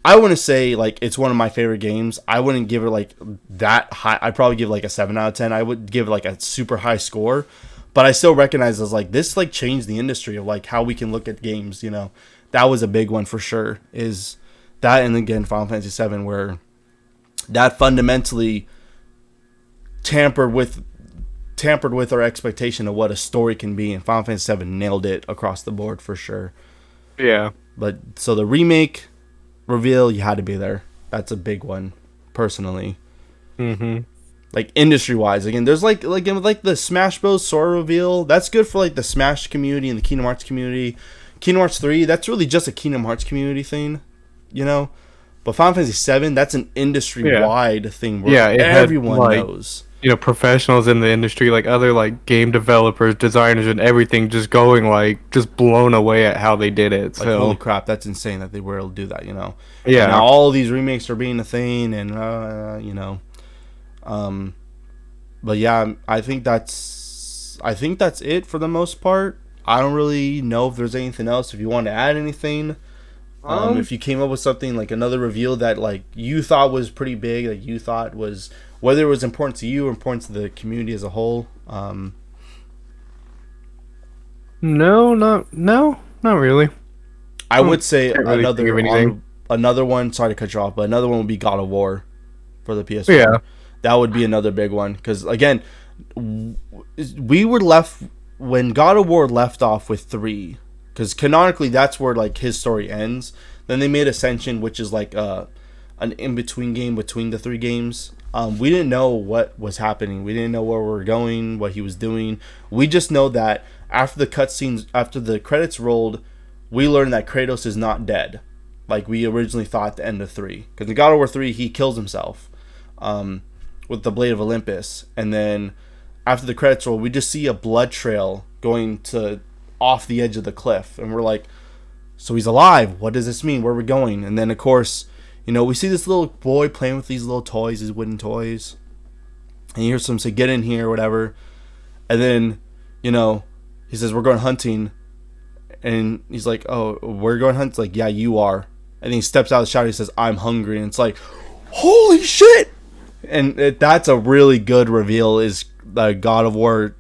I wouldn't say like it's one of my favorite games. I wouldn't give it like that high. I'd probably give it like a 7 out of 10. I would give it like a super high score, but I still recognize as like this like changed the industry of like how we can look at games. That was a big one for sure. Is that, and again Final Fantasy VII, where that fundamentally tampered with our expectation of what a story can be, and Final Fantasy VII nailed it across the board for sure. Yeah. But so the remake reveal, you had to be there. That's a big one, personally. Mm-hmm. Like industry wise, again, there's like the Smash Bros. Sora reveal. That's good for like the Smash community and the Kingdom Hearts community. Kingdom Hearts 3, that's really just a Kingdom Hearts community thing, But Final Fantasy VII, that's an industry wide thing where everyone knows. Professionals in the industry, like other like game developers, designers, and everything, just going like just blown away at how they did it. Like, holy crap, that's insane that they were able to do that. Yeah. And now all these remakes are being a thing, and but yeah, I think that's it for the most part. I don't really know if there's anything else. If you want to add anything, if you came up with something like another reveal that like you thought was pretty big, like you thought was, whether it was important to you or important to the community as a whole. No, not really. I would say another one. Sorry to cut you off, but another one would be God of War for the PS4. Yeah, that would be another big one, because again, we were left when God of War left off with 3, because canonically that's where like his story ends. Then they made Ascension, which is like an in-between game between the 3 games. We didn't know what was happening. We didn't know where we were going, what he was doing. We just know that after the cutscenes, after the credits rolled, we learned that Kratos is not dead, like we originally thought at the end of 3. Because in God of War 3, he kills himself with the Blade of Olympus. And then after the credits roll, we just see a blood trail going to off the edge of the cliff. And we're like, so he's alive. What does this mean? Where are we going? And then, of course, we see this little boy playing with these little toys, these wooden toys. And you hear some say, get in here, whatever. And then, he says, we're going hunting. And he's like, oh, we're going hunting? It's like, yeah, you are. And then he steps out of the shadow. He says, I'm hungry. And it's like, holy shit. And that's a really good reveal, is God of War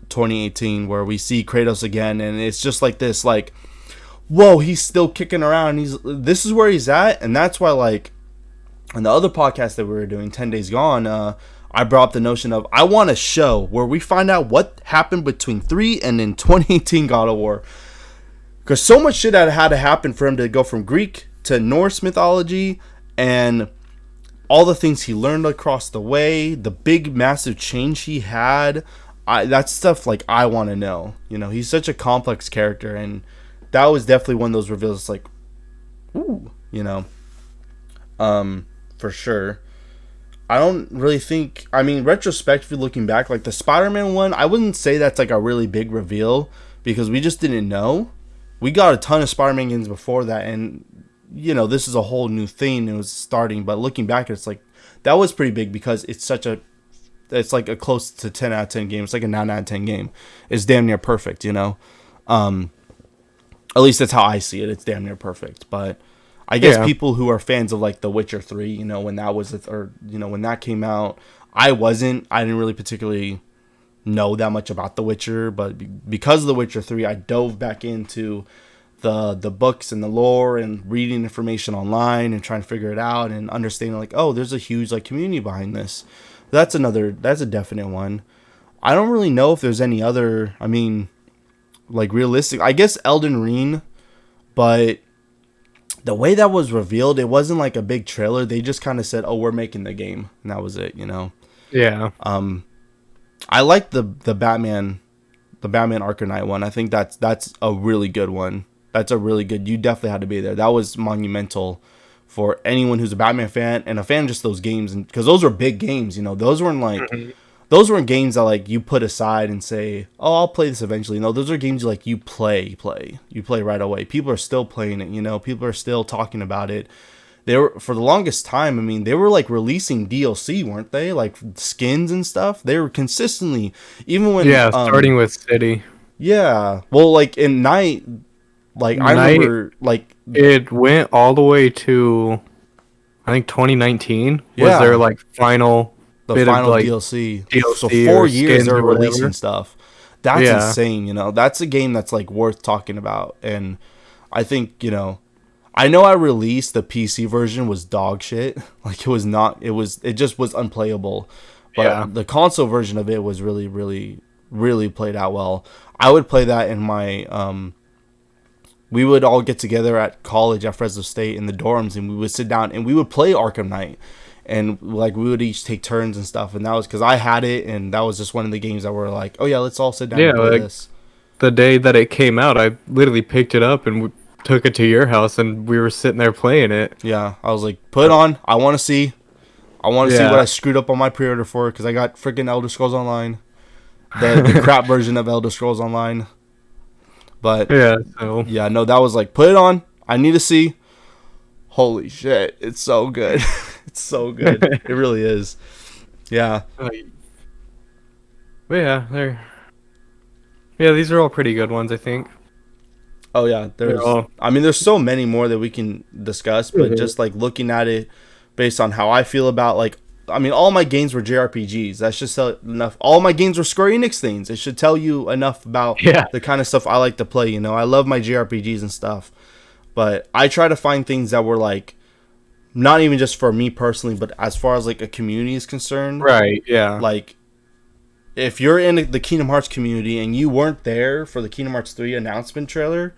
2018, where we see Kratos again. And it's just like this, like, whoa, he's still kicking around. This is where he's at. And that's why, like, on the other podcast that we were doing, 10 Days Gone, I brought up the notion of, I want a show where we find out what happened between 3 and in 2018 God of War. Because so much shit had to happen for him to go from Greek to Norse mythology, and all the things he learned across the way, the big, massive change he had. That's stuff like I want to know. He's such a complex character, and that was definitely one of those reveals. Like, ooh, for sure. I don't really think. I mean, retrospectively looking back, like the Spider-Man one, I wouldn't say that's like a really big reveal, because we just didn't know. We got a ton of Spider-Man games before that, and this is a whole new thing. It was starting, but looking back, it's like that was pretty big, because it's like a close to 10 out of 10 game. It's like a 9 out of 10 game. It's damn near perfect, At least that's how I see it. It's damn near perfect. But I guess people who are fans of like The Witcher 3, when that was when that came out, I didn't really particularly know that much about The Witcher, but because of The Witcher 3, I dove back into the books and the lore and reading information online and trying to figure it out and understanding like, oh, there's a huge like community behind this. That's a definite one. I don't really know if there's any other, I mean, like realistic, I guess Elden Ring, but the way that was revealed, it wasn't like a big trailer. They just kind of said, oh, we're making the game, and that was it, Yeah. I like the Batman Arkham Knight one. I think that's a really good one. That's a really good. You definitely had to be there. That was monumental for anyone who's a Batman fan and a fan of just those games, and because those were big games. Those weren't like those weren't games that like you put aside and say, "Oh, I'll play this eventually." No, those are games like you play right away. People are still playing it. People are still talking about it. They were for the longest time. I mean, they were like releasing DLC, weren't they? Like skins and stuff. They were consistently, even when Yeah, starting with City. yeah. Well, like in Night, like I Night, remember, like it went all the way to, I think 2019 was yeah, their like final the bit of final like DLC. So DLC or 4 years skins they're or releasing whatever. stuff. That's Yeah, insane. That's a game that's like worth talking about. And I think I know I released the PC version was dog shit. Like it was not. It just was unplayable. yeah, But the console version of it was really, really, really played out well. I would play that in my we would all get together at college at Fresno State in the dorms, and we would sit down and we would play Arkham Knight, and like we would each take turns and stuff. And that was because I had it, and that was just one of the games that were like, oh yeah, let's all sit down yeah. and play Like this. the day that it came out, I literally picked it up and took it to your house, and we were sitting there playing it. Yeah, I was like, put it on. I want to see. I want to see what Yeah, I screwed up on my pre-order for because I got freaking Elder Scrolls Online, the crap version of Elder Scrolls Online. But yeah. So yeah, no, that was like, put it on. I need to see. Holy shit, it's so good. It's so good. It really is. Yeah. like, but yeah, these are all pretty good ones, I think. Oh yeah. They're all There's so many more that we can discuss, but just like looking at it based on how I feel about like, all my games were JRPGs. That's just enough. All my games were Square Enix things. It should tell you enough about yeah, the kind of stuff I like to play. I love my JRPGs and stuff, but I try to find things that were like not even just for me personally, but as far as like a community is concerned. right, yeah, Like if you're in the Kingdom Hearts community and you weren't there for the Kingdom Hearts 3 announcement trailer,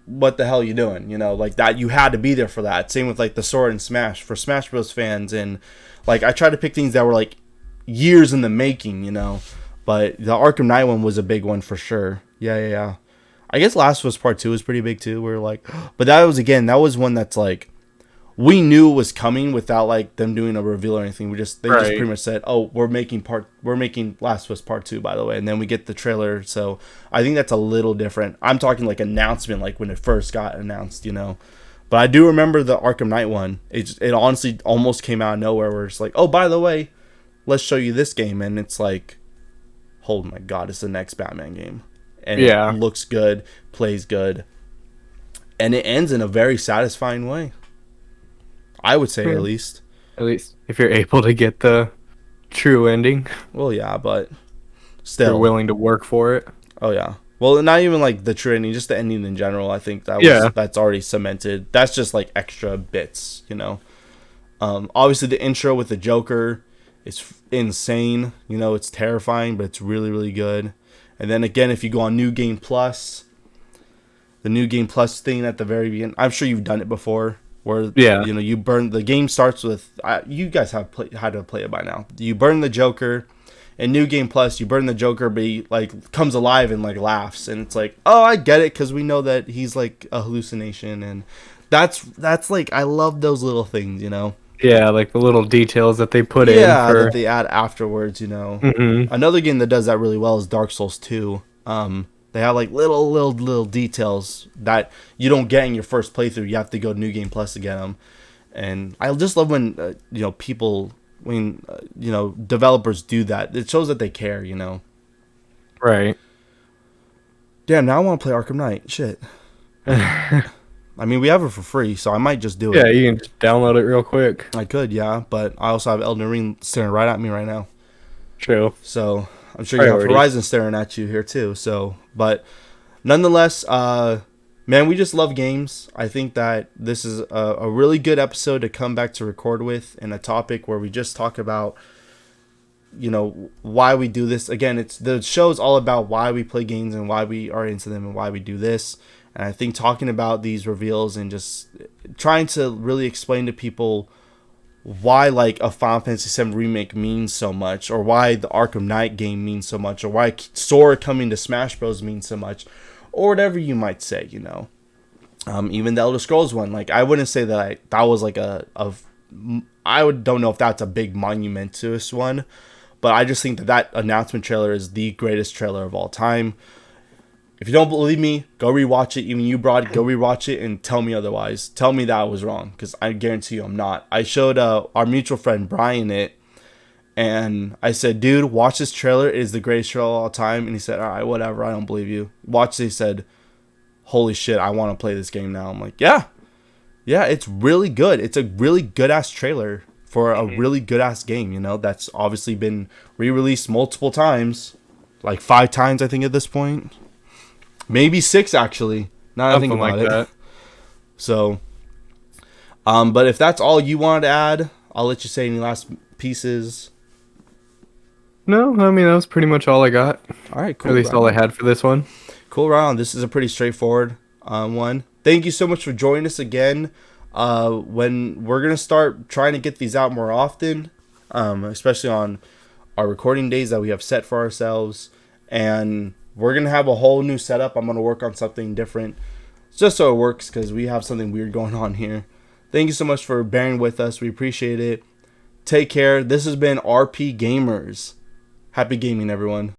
what the hell are you doing? Like that, you had to be there for that. Same with like the Sword and Smash for Smash Bros fans. And like I try to pick things that were like years in the making, but the Arkham Knight one was a big one for sure. Yeah. I guess Last of Us Part 2 was pretty big too. We're like, but that was one that's like, we knew it was coming without like them doing a reveal or anything. They just pretty much said, "Oh, we're making Last of Us Part 2, by the way," and then we get the trailer. So I think that's a little different. I'm talking like announcement, like when it first got announced, But I do remember the Arkham Knight one. It honestly almost came out of nowhere. Where it's like, "Oh, by the way, let's show you this game," and it's like, "Oh my god, it's the next Batman game," and yeah. it looks good, plays good, and it ends in a very satisfying way. I would say, at least. At least if you're able to get the true ending, Well, yeah, but you're still. willing to work for it. Oh, yeah. Well, not even like the true ending, just the ending in general. I think that's already cemented. That's just like extra bits, Obviously, the intro with the Joker is insane. It's terrifying, but it's really, really good. And then again, if you go on New Game Plus, the New Game Plus thing at the very beginning, I'm sure you've done it before. Where you burn the game starts with you guys have had to play it by now. You burn the Joker, in New Game Plus you burn the Joker, but he like comes alive and like laughs, and it's like, oh, I get it because we know that he's like a hallucination, and that's like I love those little things, Yeah, like the little details that they put in. That they add afterwards, Mm-hmm. Another game that does that really well is Dark Souls 2. They have like little details that you don't get in your first playthrough. You have to go to New Game Plus to get them. And I just love when developers do that. It shows that they care. Right. Damn, now I want to play Arkham Knight. Shit. We have it for free, so I might just do it. Yeah, you can just download it real quick. I could, yeah, but I also have Elden Ring staring right at me right now. True. So I'm sure you have Horizon staring at you here too. So, but nonetheless, man, we just love games. I think that this is a really good episode to come back to record with, and a topic where we just talk about, why we do this. Again, the show's all about why we play games and why we are into them and why we do this. And I think talking about these reveals and just trying to really explain to people why like a Final Fantasy VII remake means so much, or why the Arkham Knight game means so much, or why Sora coming to Smash Bros means so much, or whatever you might say, Even the Elder Scrolls one, like I wouldn't say that was like a don't know if that's a big monument to this one, but I just think that announcement trailer is the greatest trailer of all time. If you don't believe me, go rewatch it. Even you, Brod, go rewatch it and tell me otherwise. Tell me that I was wrong, because I guarantee you I'm not. I showed our mutual friend Brian it, and I said, dude, watch this trailer. It is the greatest trailer of all time. And he said, all right, whatever. I don't believe you. Watch it. He said, holy shit, I want to play this game now. I'm like, yeah, it's really good. It's a really good-ass trailer for a really good-ass game, that's obviously been re-released multiple times. Like 5 times, I think, at this point. Maybe 6, actually. Now that I think about it. So, but if that's all you wanted to add, I'll let you say any last pieces. No, I mean, that was pretty much all I got. All right, cool. At least all I had for this one. Cool, Ron. This is a pretty straightforward one. Thank you so much for joining us again. When we're going to start trying to get these out more often, especially on our recording days that we have set for ourselves. And we're going to have a whole new setup. I'm going to work on something different just so it works, because we have something weird going on here. Thank you so much for bearing with us. We appreciate it. Take care. This has been RP Gamers. Happy gaming, everyone.